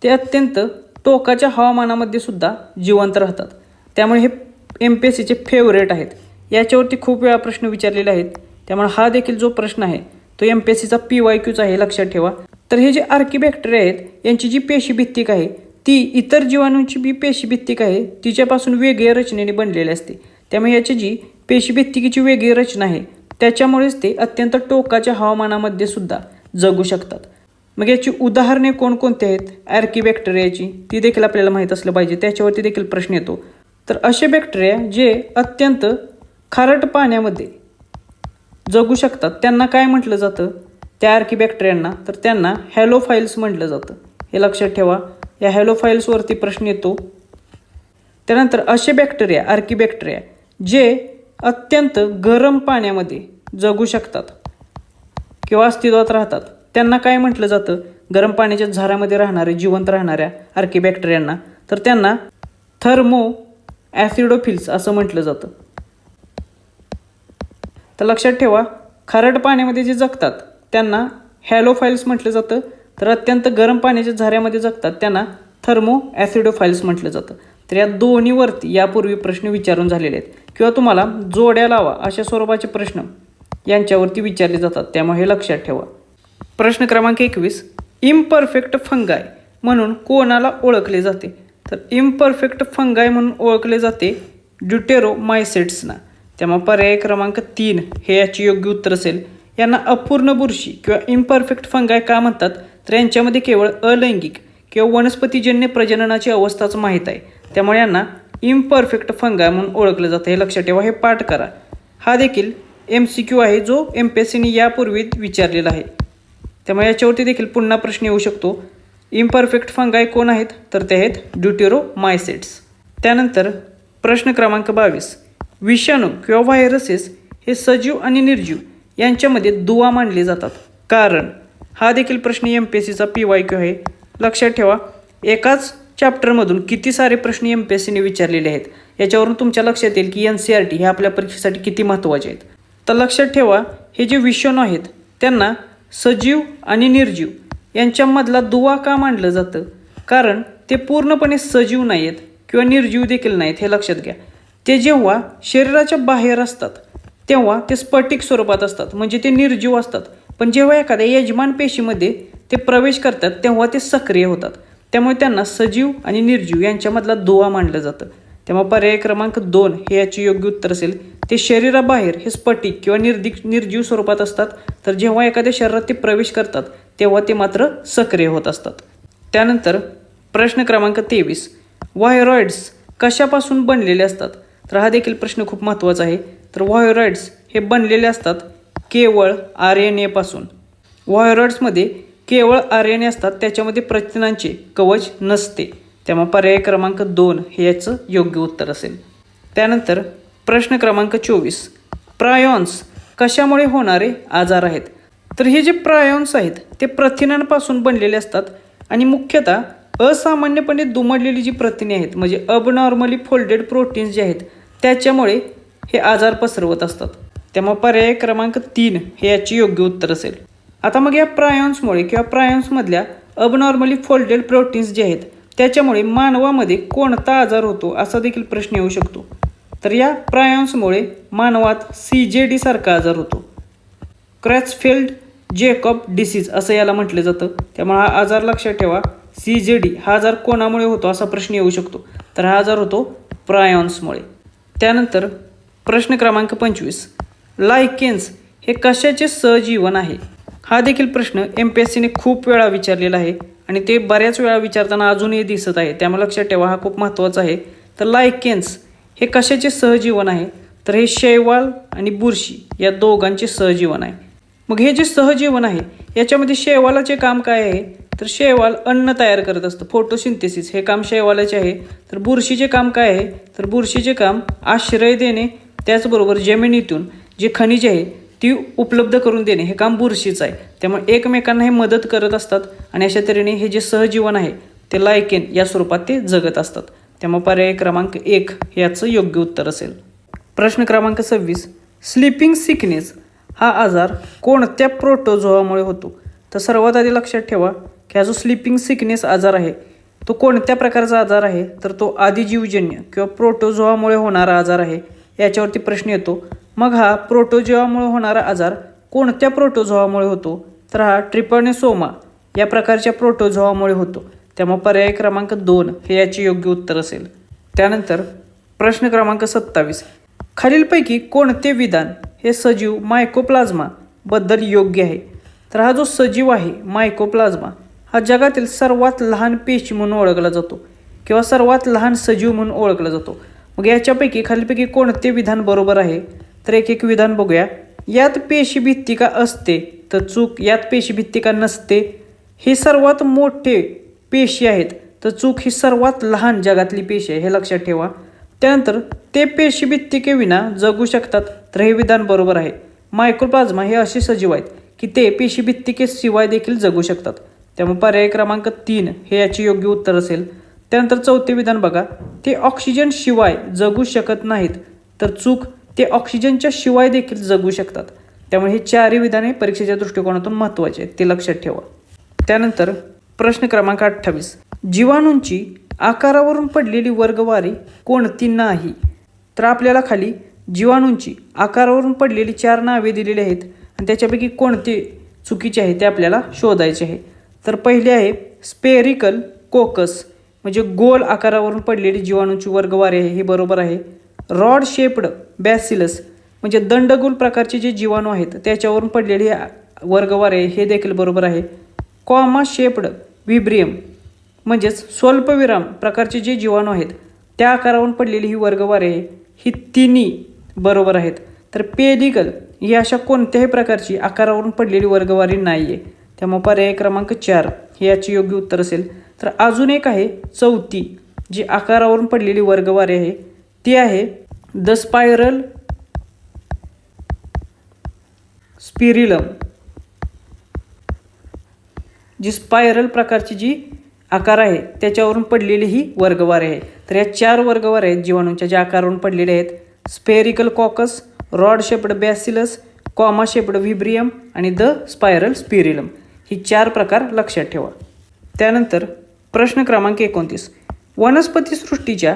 ते अत्यंत टोकाच्या हवामानामध्ये सुद्धा जिवंत राहतात. त्यामुळे हे MPSCचे फेवरेट आहेत. याच्यावरती खूप वेळा प्रश्न विचारलेले आहेत. त्यामुळे हा देखील जो प्रश्न आहे तो MPSCचा PYQचा आहे, लक्षात ठेवा. तर हे जे आर्किबॅक्टेरिया आहेत यांची जी पेशीभित्तिक आहे ती इतर जीवाणूंची बी पेशीभित्तिक आहे तिच्यापासून वेगळ्या रचनेने बनलेली असते. त्यामुळे याची जी पेशीभित्तिकीची वेगळी रचना आहे त्याच्यामुळेच ते अत्यंत टोकाच्या हवामानामध्ये सुद्धा जगू शकतात. मग याची उदाहरणे कोणकोणती आहेत आर्किबॅक्टेरियाची ती देखील आपल्याला माहीत असलं पाहिजे, त्याच्यावरती देखील प्रश्न येतो. तर असे बॅक्टेरिया जे अत्यंत खारट पाण्यामध्ये जगू शकतात त्यांना काय म्हटलं जातं त्या आर्किबॅक्टेरियांना? तर त्यांना हॅलोफाइल्स म्हटलं जातं, हे लक्षात ठेवा. या हॅलोफाइल्सवरती प्रश्न येतो. त्यानंतर असे बॅक्टेरिया आर्किबॅक्टेरिया जे अत्यंत गरम पाण्यामध्ये जगू शकतात किंवा अस्तित्वात राहतात त्यांना काय म्हटलं जातं? गरम पाण्याच्या झऱ्यामध्ये राहणारे जिवंत राहणाऱ्या आर्किबॅक्टेरियांना तर त्यांना थर्मो ॲसिडोफिल्स असं म्हटलं जातं. तर लक्षात ठेवा, खारट पाण्यामध्ये जे जगतात त्यांना हॅलोफाइल्स म्हटलं जातं, तर अत्यंत गरम पाण्याच्या झऱ्यामध्ये जगतात त्यांना थर्मो ॲसिडोफाइल्स म्हटलं जातं. तर या दोन्हीवरती यापूर्वी प्रश्न विचारून झालेले आहेत किंवा तुम्हाला जोड्या लावा अशा स्वरूपाचे प्रश्न यांच्यावरती विचारले जातात, त्यामुळे हे लक्षात ठेवा. प्रश्न क्रमांक 21, इम्परफेक्ट फंगाय म्हणून कोणाला ओळखले जाते? तर इम्परफेक्ट फंगाय म्हणून ओळखले जाते ड्युटेरोमायसेट्सना. त्यामुळे पर्याय क्रमांक 3 हे याची योग्य उत्तर असेल. यांना अपूर्ण बुरशी किंवा इम्परफेक्ट फंगाय का म्हणतात? तर यांच्यामध्ये केवळ अलैंगिक किंवा वनस्पतीजन्य प्रजननाची अवस्थाच माहीत आहे, त्यामुळे यांना इम्परफेक्ट फंगाय म्हणून ओळखलं जातं. हे लक्षात ठेवा, हे पाठ करा. हा देखील MCQ आहे जो MPSCने यापूर्वी विचारलेला आहे, त्यामुळे याच्यावरती देखील पुन्हा प्रश्न येऊ शकतो. इम्परफेक्ट फंगाय कोण आहेत, तर ते आहेत ड्यूटेरोमायसेट्स. त्यानंतर प्रश्न क्रमांक 22, विषाणू किंवा व्हायरसेस हे सजीव आणि निर्जीव यांच्यामध्ये दुवा मानले जातात, कारण हा देखील प्रश्न MPSCचा PYQ आहे. लक्षात ठेवा, एकाच चॅप्टरमधून किती सारे प्रश्न MPSCने विचारलेले आहेत, याच्यावरून तुमच्या लक्षात येईल की NCERT हे आपल्या परीक्षेसाठी किती महत्त्वाचे आहेत. तर लक्षात ठेवा, हे जे विषाणू आहेत त्यांना सजीव आणि निर्जीव यांच्यामधला दुवा का मानलं जातं, कारण ते पूर्णपणे सजीव नाही आहेत किंवा निर्जीव देखील नाहीत. हे लक्षात घ्या. ते जेव्हा शरीराच्या बाहेर असतात तेव्हा ते स्फटिक स्वरूपात असतात, म्हणजे ते निर्जीव असतात. पण जेव्हा एखाद्या यजमान पेशीमध्ये ते प्रवेश करतात तेव्हा ते सक्रिय होतात, त्यामुळे त्यांना सजीव आणि निर्जीव यांच्यामधला दुवा मानलं जातं. त्यामुळे पर्याय क्रमांक 2 हे याचे योग्य उत्तर असेल. ते शरीराबाहेर हे स्फटिक किंवा निर्जीव स्वरूपात असतात, तर जेव्हा एखाद्या शरीरात ते प्रवेश करतात तेव्हा ते मात्र सक्रिय होत असतात. त्यानंतर प्रश्न क्रमांक 23, व्हायरॉइड्स कशापासून बनलेले असतात, तर हा देखील प्रश्न खूप महत्त्वाचा आहे. तर व्हायरॉइड्स हे बनलेले असतात केवळ RNA पासून. व्हायरॉइड्समध्ये केवळ RNA असतात, त्याच्यामध्ये प्रथिनांचे कवच नसते, त्यामुळे पर्याय क्रमांक 2 हे याचं योग्य उत्तर असेल. त्यानंतर प्रश्न क्रमांक 24, प्रायॉन्स कशामुळे होणारे आजार आहेत, तर हे जे प्रायॉन्स आहेत ते प्रथिनांपासून बनलेले असतात आणि मुख्यतः असामान्यपणे दुमडलेली जी प्रथिने आहेत, म्हणजे अबनॉर्मली फोल्डेड प्रोटीन्स जे आहेत त्याच्यामुळे हे आजार पसरवत असतात. त्यामुळे पर्याय क्रमांक 3 हे याचे योग्य उत्तर असेल. आता मग या प्रायॉन्समुळे किंवा प्रायॉन्समधल्या अबनॉर्मली फोल्डेड प्रोटीन्स जे आहेत त्याच्यामुळे मानवामध्ये कोणता आजार होतो असा देखील प्रश्न येऊ शकतो. तर या प्रायॉन्समुळे मानवात CJD सारखा आजार होतो, क्रॅचफेल्ड जेकॉब डिसीज असं याला म्हटलं जातं. त्यामुळे हा आजार लक्षात ठेवा, CJD हा आजार कोणामुळे होतो असा प्रश्न येऊ शकतो, तर हा आजार होतो प्रायॉन्समुळे. त्यानंतर प्रश्न क्रमांक 25, लायकेन्स हे कशाचे सहजीवन आहे, हा देखील प्रश्न MPSCने खूप वेळा विचारलेला आहे आणि ते बऱ्याच वेळा विचारताना अजूनही दिसत आहे, त्यामुळे लक्षात ठेवा, हा खूप महत्त्वाचा आहे. तर लायकेन्स हे कशाचे सहजीवन आहे, तर हे शैवाल आणि बुरशी या दोघांचे सहजीवन आहे. मग हे जे सहजीवन आहे याच्यामध्ये शैवालाचे काम काय आहे, तर शैवाल अन्न तयार करत असतं, फोटोसिंथेसिस हे काम शैवालाचे आहे. तर बुरशीचे काम काय आहे, तर बुरशीचे काम आश्रय देणे, त्याचबरोबर जमिनीतून जे खनिजे आहे ती उपलब्ध करून देणे हे काम बुरशीचं आहे. त्यामुळे एकमेकांना हे मदत करत असतात आणि अशा तऱ्हेने हे जे सहजीवन आहे ते लायकेन या स्वरूपात ते जगत असतात. त्यामुळे पर्याय क्रमांक 1 याचं योग्य उत्तर असेल. प्रश्न क्रमांक 26, स्लीपिंग सिकनेस हा आजार कोणत्या प्रोटोझोआमुळे होतो, तर सर्वात आधी लक्षात ठेवा की हा जो स्लीपिंग सिकनेस आजार आहे तो कोणत्या प्रकारचा आजार आहे, तर तो आदिजीवजन्य किंवा प्रोटोझोआमुळे होणारा आजार आहे, याच्यावरती प्रश्न येतो. मग हा प्रोटोझोआमुळे होणारा आजार कोणत्या प्रोटोझोआमुळे होतो, तर हा ट्रिपॅनोसोमा या प्रकारच्या प्रोटोझोआमुळे होतो. त्यामुळे पर्याय क्रमांक 2 हे याचे योग्य उत्तर असेल. त्यानंतर प्रश्न क्रमांक 27, खालीलपैकी कोणते विधान हे सजीव मायकोप्लाझ्मा बद्दल योग्य आहे, तर हा जो सजीव आहे मायकोप्लाझ्मा हा जगातील सर्वात लहान पेशी म्हणून ओळखला जातो किंवा सर्वात लहान सजीव म्हणून ओळखला जातो. मग याच्यापैकी खालीलपैकी कोणते विधान बरोबर आहे, तर एक एक विधान बघूया. यात पेशीभित्तिका असते, तर चूक. यात पेशीभित्तिका नसते. हे सर्वात मोठे पेशी आहेत, तर चूक. ही सर्वात लहान जगातली पेशी आहे, हे लक्षात ठेवा. त्यानंतर ते पेशीभित्तिकेविना जगू शकतात, तर हे विधान बरोबर आहे. मायकोप्लाझ्मा हे असे सजीव आहेत की ते पेशीभित्तिकेशिवाय देखील जगू शकतात. त्यामुळे पर्याय क्रमांक 3 हे याचे योग्य उत्तर असेल. त्यानंतर चौथे विधान बघा, ते ऑक्सिजन शिवाय जगू शकत नाहीत, तर चूक. ते ऑक्सिजनच्या शिवाय देखील जगू शकतात. त्यामुळे हे 4ही विधाने परीक्षेच्या दृष्टिकोनातून महत्त्वाचे आहेत, ते लक्षात ठेवा. त्यानंतर प्रश्न क्रमांक 28, जीवाणूंची आकारावरून पडलेली वर्गवारी कोणती नाही, तर आपल्याला खाली जीवाणूंची आकारावरून पडलेली 4 नावे दिलेली आहेत आणि त्याच्यापैकी कोणते चुकीचे आहे ते आपल्याला शोधायचे आहे. तर पहिले आहे स्पेरिकल कोकस, म्हणजे गोल आकारावरून पडलेली जीवाणूंची वर्गवारी आहे, हे बरोबर आहे. रॉड शेप्ड बॅसिलस, म्हणजे दंडगोल प्रकारचे जे जीवाणू आहेत त्याच्यावरून पडलेली वर्गवारी आहे, हे देखील बरोबर आहे. कॉमा शेप्ड विब्रियम, म्हणजेच स्वल्पविराम प्रकारचे जे जीवाणू आहेत त्या आकारावरून पडलेली ही वर्गवारे आहे, ही तिन्ही बरोबर आहेत. तर पेलिकल ही अशा कोणत्याही प्रकारची आकारावरून पडलेली वर्गवारी नाही आहे. त्यामुळे पर्याय क्रमांक 4 हे याचे योग्य उत्तर असेल. तर अजून एक आहे चौथी जी आकारावरून पडलेली वर्गवारी आहे, ती आहे द स्पायरल स्पिरिलम. जी स्पायरल प्रकारची जी आकार आहे त्याच्यावरून पडलेली ही वर्गवारे आहे. तर या 4 वर्गवारे आहेत जीवाणूंच्या ज्या आकारावरून पडलेले आहेत: spherical coccus, rod shaped bacillus, comma shaped vibrium आणि द स्पायरल स्पिरिलम. ही 4 प्रकार लक्षात ठेवा. त्यानंतर प्रश्न क्रमांक 29, वनस्पती सृष्टीच्या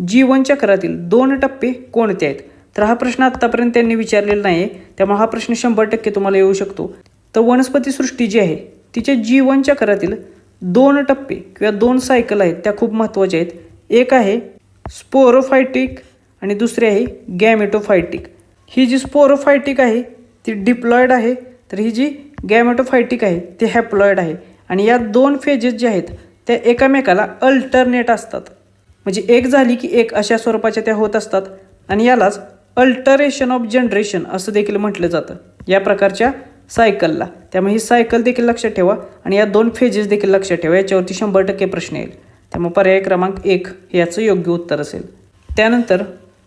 जीवनचक्रातील 2 टप्पे कोणते आहेत? तर हा प्रश्न आत्तापर्यंत त्यांनी विचारलेला नाही आहे, त्यामुळे हा प्रश्न 100% तुम्हाला येऊ शकतो. तर वनस्पती सृष्टी जी आहे तिच्या जीवनचक्रातील 2 टप्पे किंवा 2 सायकल आहेत त्या खूप महत्त्वाच्या आहेत. एक आहे स्पोरोफायटिक आणि दुसरी आहे गॅमेटोफायटिक. ही जी स्पोरोफायटिक आहे ती डिप्लॉइड आहे, तर ही जी गॅमेटोफायटिक आहे ती हॅप्लॉइड आहे. आणि या 2 फेजेस ज्या आहेत त्या एकामेकाला अल्टरनेट असतात, म्हणजे एक झाली की एक अशा स्वरूपाच्या त्या होत असतात. आणि यालाच अल्टरेशन ऑफ जनरेशन असं देखील म्हटलं जातं या प्रकारच्या सायकलला. त्यामुळे ही सायकल देखील लक्षात ठेवा आणि या 2 फेजेस देखील लक्षात ठेवा. याच्यावरती 100% प्रश्न येईल. त्यामुळे पर्याय क्रमांक 1 हे याचं योग्य उत्तर असेल. त्यानंतर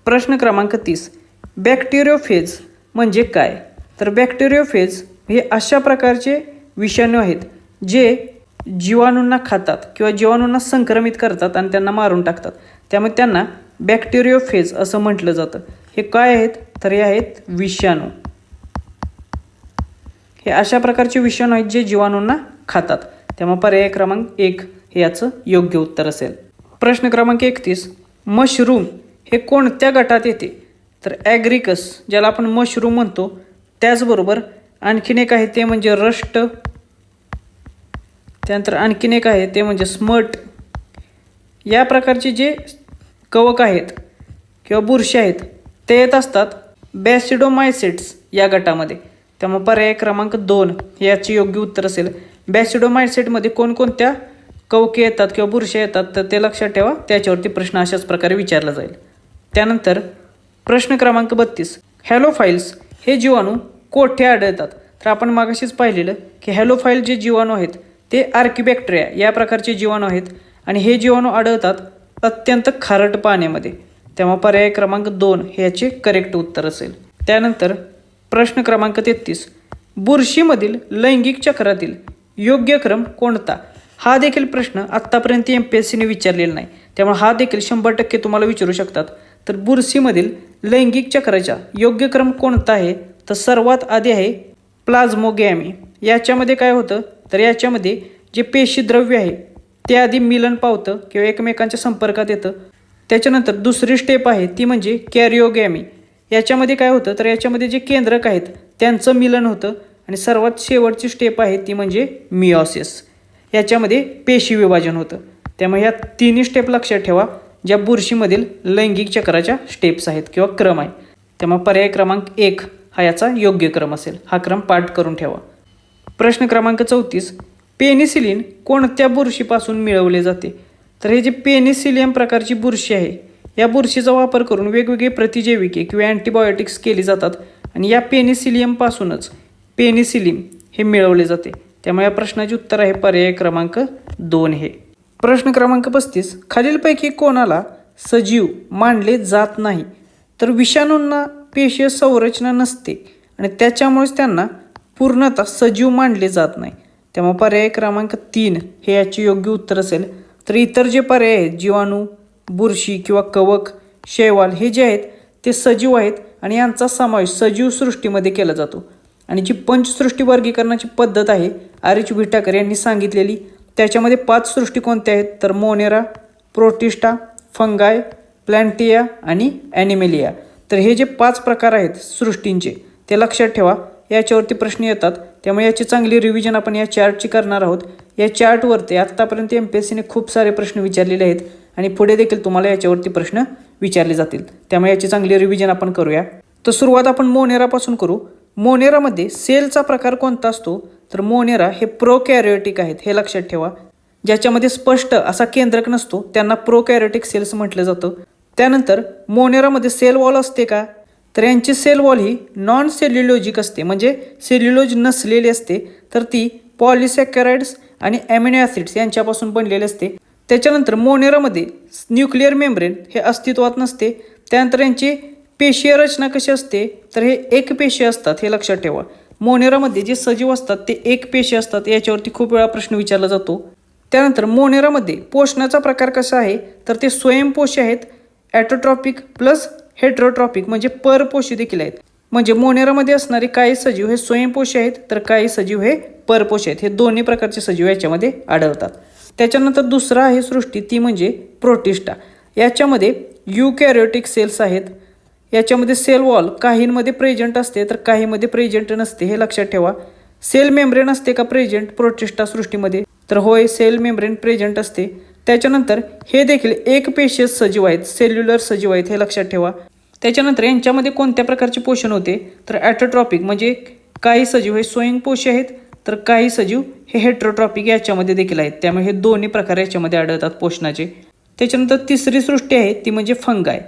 प्रश्न क्रमांक 30, बॅक्टेरियोफेज म्हणजे काय? तर बॅक्टेरियोफेज हे अशा प्रकारचे विषाणू आहेत जे जीवाणूंना खातात किंवा जीवाणूंना संक्रमित करतात आणि त्यांना मारून टाकतात. त्यामुळे त्यांना बॅक्टेरियोफेज असं म्हटलं जातं. हे काय आहेत? तर हे आहेत विषाणू. हे अशा प्रकारचे विषाणू आहेत जे जीवाणूंना खातात. त्यामुळे पर्याय क्रमांक 1 हे याचं योग्य उत्तर असेल. प्रश्न क्रमांक 31, मशरूम हे कोणत्या गटात येते? तर ॲग्रिकस ज्याला आपण मशरूम म्हणतो, त्याचबरोबर आणखीन एक आहे ते म्हणजे रस्ट, त्यानंतर आणखीन एक आहे ते म्हणजे स्मट. या प्रकारचे जे कवक आहेत किंवा बुरशी आहेत ते येत असतात बॅसिडोमायसिट्स या गटामध्ये. त्यामुळे पर्याय क्रमांक 2 हे याचे योग्य उत्तर असेल. बॅसिडोमायसिटमध्ये कोणकोणत्या कवके येतात किंवा बुरशी येतात तर ते लक्षात ठेवा, त्याच्यावरती प्रश्न अशाच प्रकारे विचारला जाईल. त्यानंतर प्रश्न क्रमांक 32, हॅलोफाईल्स हे जीवाणू कोठे आढळतात? तर आपण मागाशीच पाहिलेलं की हॅलोफाईल जे जीवाणू आहेत ते आर्किबॅक्टेरिया या प्रकारचे जीवाणू आहेत आणि हे जीवाणू आढळतात अत्यंत खारट पाण्यामध्ये. तेव्हा पर्याय क्रमांक 2 हे याचे करेक्ट उत्तर असेल. त्यानंतर प्रश्न क्रमांक 33, बुरशीमधील लैंगिक चक्रातील योग्य क्रम कोणता? हा देखील प्रश्न आत्तापर्यंत MPSCने विचारलेला नाही, त्यामुळे हा देखील 100% तुम्हाला विचारू शकतात. तर बुरशीमधील लैंगिक चक्राचा योग्य क्रम कोणता आहे? तर सर्वात आधी आहे प्लाझ्मोगॅमी. याच्यामध्ये काय होतं तर याच्यामध्ये जे पेशीद्रव्य आहे ते आधी मिलन पावतं किंवा एकमेकांच्या संपर्कात येतं. त्याच्यानंतर दुसरी स्टेप आहे ती म्हणजे कॅरिओगॅमी. याच्यामध्ये काय होतं तर याच्यामध्ये जे केंद्रक आहेत त्यांचं मिलन होतं. आणि सर्वात शेवटची स्टेप आहे ती म्हणजे मिओसिस. याच्यामध्ये पेशी विभाजन होतं. त्यामुळे ह्या तिन्ही स्टेप लक्षात ठेवा ज्या बुरशीमधील लैंगिक चक्राच्या स्टेप्स आहेत किंवा क्रम आहे. त्यामुळे पर्याय क्रमांक 1 हा याचा योग्य क्रम असेल. हा क्रम पाठ करून ठेवा. प्रश्न क्रमांक 34, पेनिसिलिन कोणत्या बुरशीपासून मिळवले जाते? तर हे जे पेनिसिलियम प्रकारची बुरशी आहे या बुरशीचा वापर करून वेगवेगळे प्रतिजैविके किंवा अँटीबायोटिक्स केली जातात आणि या पेनिसिलियमपासूनच पेनिसिलिन हे मिळवले जाते. त्यामुळे या प्रश्नाचे उत्तर आहे पर्याय क्रमांक 2 हे. प्रश्न क्रमांक 35, खालीलपैकी कोणाला सजीव मानले जात नाही? तर विषाणूंना पेशीय संरचना नसते आणि त्याच्यामुळेच त्यांना पूर्णतः सजीव मानले जात नाही. त्यामुळे पर्याय क्रमांक 3 हे याचे योग्य उत्तर असेल. तर इतर जे पर्याय आहेत जीवाणू, बुरशी किंवा कवक, शैवाल हे जे आहेत ते सजीव आहेत आणि यांचा समावेश सजीव सृष्टीमध्ये केला जातो. आणि जी पंचसृष्टी वर्गीकरणाची पद्धत आहे RH विटाकर यांनी सांगितलेली, त्याच्यामध्ये 5 सृष्टी कोणत्या आहेत तर मोनेरा, प्रोटिस्टा, फंगाय, प्लॅन्टिया आणि ॲनिमेलिया. तर हे जे 5 प्रकार आहेत सृष्टींचे ते लक्षात ठेवा, याच्यावरती प्रश्न येतात. त्यामुळे याची चांगली रिव्हिजन आपण या चार्टची करणार आहोत. या चार्टवरती आत्तापर्यंत MPSCने खूप सारे प्रश्न विचारलेले आहेत आणि पुढे देखील तुम्हाला याच्यावरती प्रश्न विचारले जातील. त्यामुळे याची चांगली रिव्हिजन आपण करूया. तर सुरुवात आपण मोनेरापासून करू. मोनेरामध्ये सेलचा प्रकार कोणता असतो तर मोनेरा हे प्रोकॅरियोटिक आहेत, हे लक्षात ठेवा. ज्याच्यामध्ये स्पष्ट असा केंद्रक नसतो त्यांना प्रोकॅरियोटिक सेल्स म्हटलं जातं. त्यानंतर मोनेरामध्ये सेल वॉल असते का, तर यांची सेल वॉल ही नॉन सेल्युलोजिक असते, म्हणजे सेल्युलोज नसलेली असते. तर ती पॉलिसॅकॅराइड्स आणि ॲमिनो ॲसिड्स यांच्यापासून बनलेली असते. त्याच्यानंतर मोनेरामध्ये न्यूक्लिअर मेम्ब्रेन हे अस्तित्वात नसते. त्यानंतर यांची पेशीय रचना कशी असते, तर हे एक पेशी असतात, हे लक्षात ठेवा. मोनेरामध्ये जे सजीव असतात ते एक पेशी असतात, याच्यावरती खूप वेळा प्रश्न विचारला जातो. त्यानंतर मोनेरामध्ये पोषणाचा प्रकार कसा आहे, तर ते स्वयंपोषी आहेत. ॲटोट्रॉपिक प्लस हेट्रोट्रॉपिक म्हणजे परपोषी देखील आहेत. म्हणजे मोनेरामध्ये असणारे काही सजीव हे स्वयंपोषी आहेत, तर काही सजीव हे परपोषी आहेत. हे दोन्ही प्रकारचे सजीव याच्यामध्ये आढळतात. त्याच्यानंतर दुसरा आहे सृष्टी, ती म्हणजे प्रोटिस्टा. याच्यामध्ये युकॅरियोटिक सेल्स आहेत. याच्यामध्ये सेल वॉल काहींमध्ये प्रेझेंट असते तर काहींमध्ये प्रेझेंट नसते, हे लक्षात ठेवा. सेल मेम्ब्रेन असते का प्रेझेंट प्रोटिस्टा सृष्टीमध्ये, तर होय, सेल मेम्ब्रेन प्रेझेंट असते. त्याच्यानंतर हे देखील एक पेशीय सजीव आहेत, सेल्युलर सजीव आहेत, हे लक्षात ठेवा. त्याच्यानंतर यांच्यामध्ये कोणत्या प्रकारचे पोषण होते, तर ॲटोट्रॉपिक म्हणजे काही सजीव हे स्वयंपोषी आहेत, तर काही सजीव हे हेट्रोट्रॉपिक याच्यामध्ये देखील आहेत. त्यामुळे हे दोन्ही प्रकार याच्यामध्ये आढळतात पोषणाचे. त्याच्यानंतर तिसरी सृष्टी आहे ती म्हणजे फंगाय.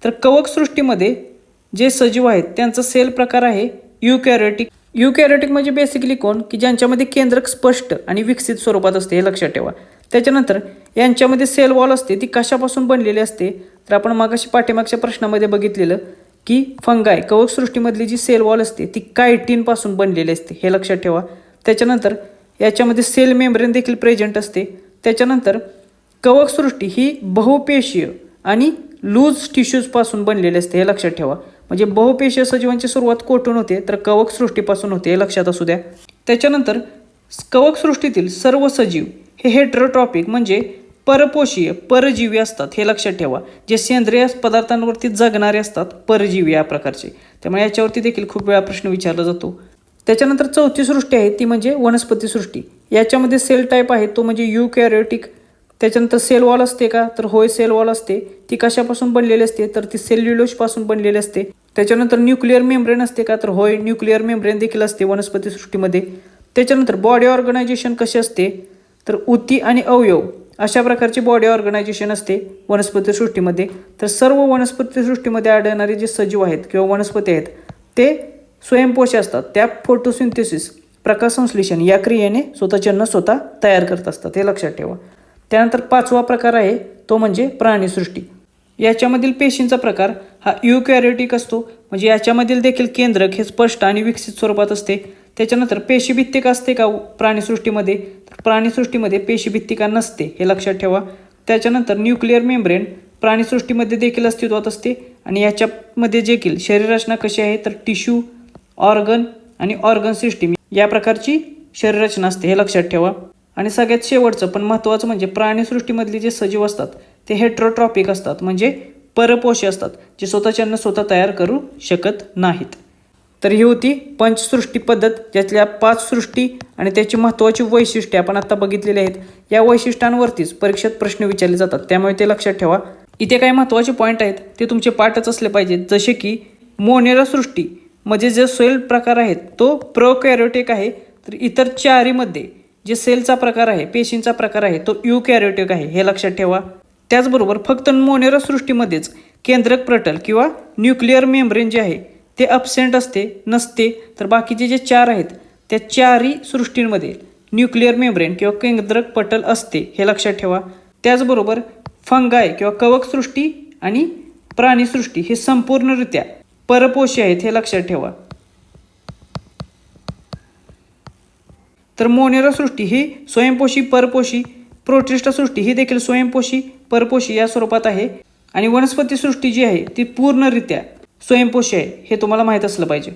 तर कवक सृष्टीमध्ये जे सजीव आहेत त्यांचा सेल प्रकार आहे युकॅरियोटिक. युकॅरियोटिक म्हणजे बेसिकली कोण, की ज्यांच्यामध्ये केंद्रक स्पष्ट आणि विकसित स्वरूपात असते, हे लक्षात ठेवा. त्याच्यानंतर यांच्यामध्ये सेल वॉल असते, ती कशापासून बनलेली असते, तर आपण मागाशी पाठीमागच्या प्रश्नामध्ये बघितलेलं की फंगाय कवक सृष्टीमधली जी सेल वॉल असते ती कायटिनपासून बनलेली असते, हे लक्षात ठेवा. त्याच्यानंतर याच्यामध्ये सेल मेम्ब्रेन देखील प्रेझेंट असते. त्याच्यानंतर कवक सृष्टी ही बहुपेशीय आणि लूज टिश्यूजपासून बनलेली असते, हे लक्षात ठेवा. म्हणजे बहुपेशीय सजीवांची सुरुवात कोठून होते, तर कवक सृष्टीपासून होते, हे लक्षात असू द्या. त्याच्यानंतर कवक सृष्टीतील सर्व सजीव हे हेट्रोट्रॉपिक म्हणजे परपोषीय परजीवी असतात, हे लक्षात ठेवा. जे सेंद्रिय पदार्थांवरती जगणारे असतात, परजीवी या प्रकारचे. त्यामुळे याच्यावरती देखील खूप वेळा प्रश्न विचारला जातो. त्याच्यानंतर चौथी सृष्टी आहे ती म्हणजे वनस्पती सृष्टी. याच्यामध्ये सेल टाईप आहे तो म्हणजे युकॅरियोटिक. त्याच्यानंतर सेल वॉल असते का, तर होय, सेल वॉल असते. ती कशापासून बनलेली असते, तर ती सेल्युलोजपासून बनलेली असते. त्याच्यानंतर न्यूक्लिअर मेम्ब्रेन असते का, तर होय, न्यूक्लिअर मेम्ब्रेन देखील असते वनस्पती सृष्टीमध्ये. त्याच्यानंतर बॉडी ऑर्गनायझेशन कसे असते, तर ऊती आणि अवयव अशा प्रकारची बॉडी ऑर्गनायझेशन असते वनस्पती सृष्टीमध्ये. तर सर्व वनस्पती सृष्टीमध्ये आढळणारे जे सजीव आहेत किंवा वनस्पती आहेत ते स्वयंपोषी असतात. त्या फोटोसिंथेसिस प्रकाशसंश्लेषण या क्रियेने स्वतःचे अन्न स्वतः तयार करत असतात, हे लक्षात ठेवा. त्यानंतर पाचवा प्रकार आहे तो म्हणजे प्राणीसृष्टी. याच्यामधील पेशींचा प्रकार हा युकॅरियोटिक असतो, म्हणजे याच्यामधील देखील केंद्रक हे स्पष्ट आणि विकसित स्वरूपात असते. त्याच्यानंतर पेशीभित्तिका असते का प्राणीसृष्टीमध्ये, तर प्राणीसृष्टीमध्ये पेशीभित्तिका नसते, हे लक्षात ठेवा. त्याच्यानंतर न्यूक्लिअर मेम्ब्रेन प्राणीसृष्टीमध्ये देखील अस्तित्वात असते आणि याच्यामध्ये देखील शरीररचना कशी आहे, तर टिश्यू, ऑर्गन आणि ऑर्गन सिस्टीम या प्रकारची शरीररचना असते, हे लक्षात ठेवा. आणि सगळ्यात शेवटचं पण महत्त्वाचं म्हणजे प्राणीसृष्टीमधले जे सजीव असतात ते हेट्रोट्रॉपिक असतात, म्हणजे परपोषी असतात, जे स्वतःचे अन्न स्वतः तयार करू शकत नाहीत. तर ही होती पंचसृष्टी पद्धत, ज्यातल्या 5 सृष्टी आणि त्याची महत्त्वाची वैशिष्ट्ये आपण आता बघितलेली आहेत. या वैशिष्ट्यांवरतीच परीक्षेत प्रश्न विचारले जातात, त्यामुळे ते लक्षात ठेवा. इथे काही महत्त्वाचे पॉईंट आहेत ते तुमचे पाठच असले पाहिजेत. जसे की मोनेरा सृष्टीमध्ये जे सेल प्रकार आहेत तो प्रोकॅरियोटिक आहे, तर इतर चारीमध्ये जे सेलचा प्रकार आहे, पेशींचा प्रकार आहे, तो युकॅरियोटिक आहे, हे लक्षात ठेवा. त्याचबरोबर फक्त मोनेरा सृष्टीमध्येच केंद्रक प्रतल किंवा न्यूक्लिअर मेम्ब्रेन जे आहे ते अब्सेंट नसते, तर बाकीचे जे 4 आहेत त्या चारही सृष्टींमध्ये न्यूक्लिअर मेम्ब्रेन किंवा केंद्रक पटल असते, हे लक्षात ठेवा. त्याचबरोबर फंगाय किंवा कवक सृष्टी आणि प्राणीसृष्टी हे संपूर्णरित्या परपोषी आहेत, हे लक्षात ठेवा. तर मोनेरा सृष्टी ही स्वयंपोषी परपोषी, प्रोटिस्टा सृष्टी ही देखील स्वयंपोषी परपोषी या स्वरूपात आहे आणि वनस्पती सृष्टी जी आहे ती पूर्णरित्या स्वयंपोषी आहे, हे तुम्हाला माहीत असलं पाहिजे.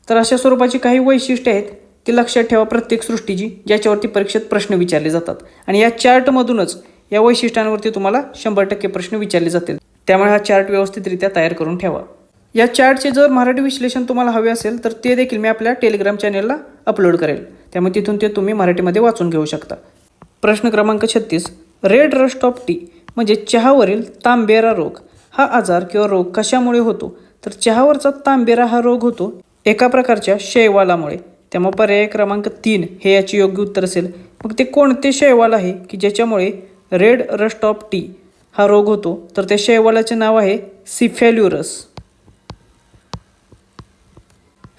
तर अशा स्वरूपाची काही वैशिष्ट्ये आहेत ती लक्षात ठेवा प्रत्येक सृष्टीची, ज्याच्यावरती परीक्षेत प्रश्न विचारले जातात. आणि या चार्टमधूनच या वैशिष्ट्यांवरती तुम्हाला 100% प्रश्न विचारले जातील. त्यामुळे हा चार्ट व्यवस्थितरित्या तयार करून ठेवा. या चार्टचे जर मराठी विश्लेषण तुम्हाला हवे असेल तर ते देखील मी आपल्या टेलिग्राम चॅनेलला अपलोड करेल, त्यामुळे तिथून ते तुम्ही मराठीमध्ये वाचून घेऊ शकता. प्रश्न क्रमांक 36, रेड रस्ट ऑफ टी म्हणजे चहावरील तांबेरा रोग हा आजार किंवा रोग कशामुळे होतो, तर चहावरचा तांबेरा हा रोग होतो एका प्रकारच्या शैवालामुळे. त्यामुळे पर्याय क्रमांक 3 हे याचे योग्य उत्तर असेल. मग ते कोणते शैवाल आहे की ज्याच्यामुळे रेड रस्ट ऑफ टी हा रोग होतो? तर त्या शैवालाचे नाव आहे सिफेल्युरस.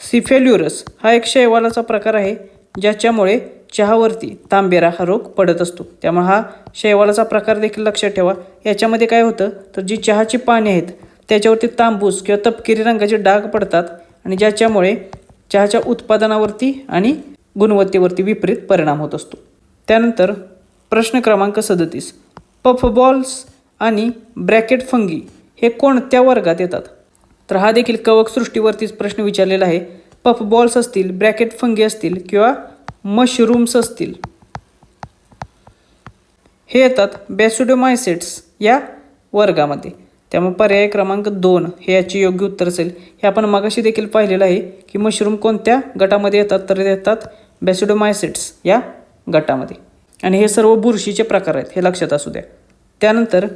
सिफेल्युरस हा एक शैवालाचा प्रकार आहे ज्याच्यामुळे चहावरती तांबेरा हा रोग पडत असतो. त्यामुळे हा शैवालाचा प्रकार देखील लक्षात ठेवा. याच्यामध्ये काय होतं तर जी चहाची पाने आहेत त्याच्यावरती तांबूस किंवा तपकिरी रंगाचे डाग पडतात आणि ज्याच्यामुळे चहाच्या उत्पादनावरती आणि गुणवत्तेवरती विपरीत परिणाम होत असतो. त्यानंतर प्रश्न क्रमांक 37, पफबॉल्स आणि ब्रॅकेट फंगी हे कोणत्या वर्गात येतात? तर हा देखील कवकसृष्टीवरतीच प्रश्न विचारलेला आहे. पफबॉल्स असतील, ब्रॅकेट फंगी असतील किंवा मशरूम्स असतील, हे येतात बॅसिडोमायसेट्स या वर्गामध्ये. त्यामुळे पर्याय क्रमांक 2 हे याचे योग्य उत्तर असेल. हे आपण मगाशी देखील पाहिलेलं आहे की मशरूम कोणत्या गटामध्ये येतात, तर येतात बॅसिडोमायसेट्स या गटामध्ये. आणि हे सर्व बुरशीचे प्रकार आहेत, हे लक्षात असू द्या. त्यानंतर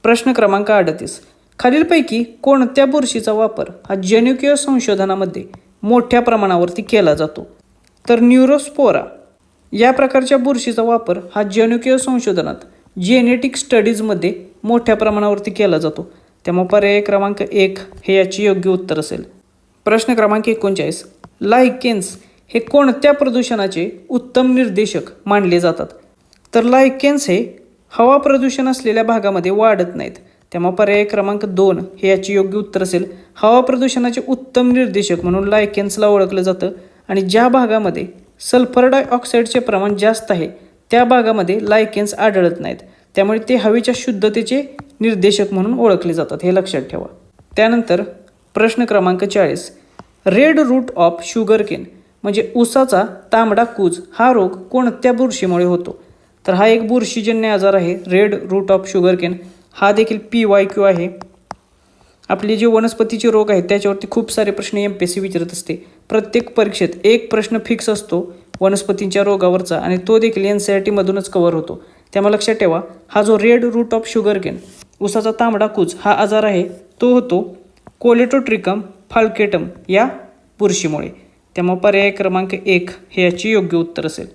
प्रश्न क्रमांक 38, खालीलपैकी कोणत्या बुरशीचा वापर हा जनुकीय संशोधनामध्ये मोठ्या प्रमाणावरती केला जातो? तर न्यूरोस्पोरा या प्रकारच्या बुरशीचा वापर हा जनुकीय संशोधनात जेनेटिक स्टडीजमध्ये मोठ्या प्रमाणावरती केला जातो. त्यामुळे पर्याय क्रमांक 1 हे याचे योग्य उत्तर असेल. प्रश्न क्रमांक 39, लायकेन्स हे कोणत्या प्रदूषणाचे उत्तम निर्देशक मानले जातात? तर लायकेन्स हे हवा प्रदूषण असलेल्या भागामध्ये वाढत नाहीत. त्यामुळे पर्याय क्रमांक 2 हे याचे योग्य उत्तर असेल. हवा प्रदूषणाचे उत्तम निर्देशक म्हणून लायकेन्सला ओळखलं जातं आणि ज्या भागामध्ये सल्फर डायऑक्साईडचे प्रमाण जास्त आहे त्या भागामध्ये लायकेन्स आढळत नाहीत. त्यामुळे ते हवेच्या शुद्धतेचे निर्देशक म्हणून ओळखले जातात, हे लक्षात ठेवा. त्यानंतर प्रश्न क्रमांक 40, रेड रूट ऑफ शुगरकेन म्हणजे ऊसाचा तांबडा कूज हा रोग कोणत्या बुरशीमुळे होतो? तर हा एक बुरशीजन्य आजार आहे रेड रूट ऑफ शुगरकेन. हा देखील PYQ आहे. आपले जे वनस्पतीचे रोग आहेत त्याच्यावरती खूप सारे प्रश्न MPSC विचारत असते. प्रत्येक परीक्षेत एक प्रश्न फिक्स असतो वनस्पतींच्या रोगावरचा आणि तो देखील NCERT मधूनच कव्हर होतो. त्यामुळे लक्षात ठेवा, हा जो रेड रूट ऑफ शुगरकेन ऊसाचा तांबडा कूज हा आजार आहे तो होतो कोलेटोट्रिकम फाल्केटम या बुरशीमुळे. त्यामुळे पर्याय क्रमांक 1 हे याचे योग्य उत्तर असेल.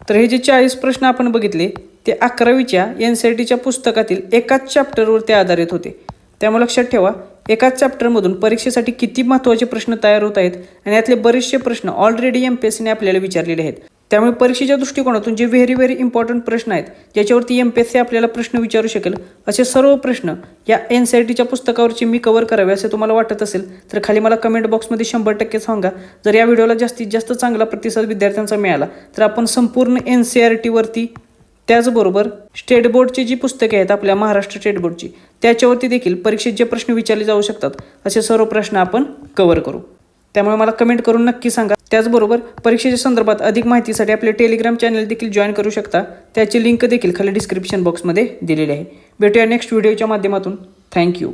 तर हे जे 40 प्रश्न आपण बघितले ते 11वीच्या NCERTच्या पुस्तकातील एकाच चॅप्टरवरती आधारित होते. त्यामुळे लक्षात ठेवा, एकाच चॅप्टरमधून परीक्षेसाठी किती महत्त्वाचे प्रश्न तयार होत आहेत आणि यातले बरेचसे प्रश्न ऑलरेडी MPSCने आपल्याला विचारलेले आहेत. त्यामुळे परीक्षेच्या दृष्टिकोनातून जे व्हेरी इम्पॉर्टंट प्रश्न आहेत ज्याच्यावरती MPSC आपल्याला प्रश्न विचारू शकेल असे सर्व प्रश्न या NCERTच्या पुस्तकावरचे मी कव्हर करावे असे तुम्हाला वाटत असेल तर खाली मला कमेंट बॉक्समध्ये 100% सांगा. जर या व्हिडिओला जास्तीत जास्त चांगला प्रतिसाद विद्यार्थ्यांचा मिळाला तर आपण संपूर्ण NCERTवरती त्याचबरोबर स्टेट बोर्डची जी पुस्तके आहेत आपल्या महाराष्ट्र स्टेट बोर्डची त्याच्यावरती देखील परीक्षेत जे प्रश्न विचारले जाऊ शकतात असे सर्व प्रश्न आपण कव्हर करू. त्यामुळे मला कमेंट करून नक्की सांगा. त्याचबरोबर परीक्षेच्या संदर्भात अधिक माहितीसाठी आपले टेलिग्राम चॅनल देखील जॉईन करू शकता. त्याची लिंक देखील खाली डिस्क्रिप्शन बॉक्समध्ये दिलेली आहे. भेटूया नेक्स्ट व्हिडिओच्या माध्यमातून. थँक्यू.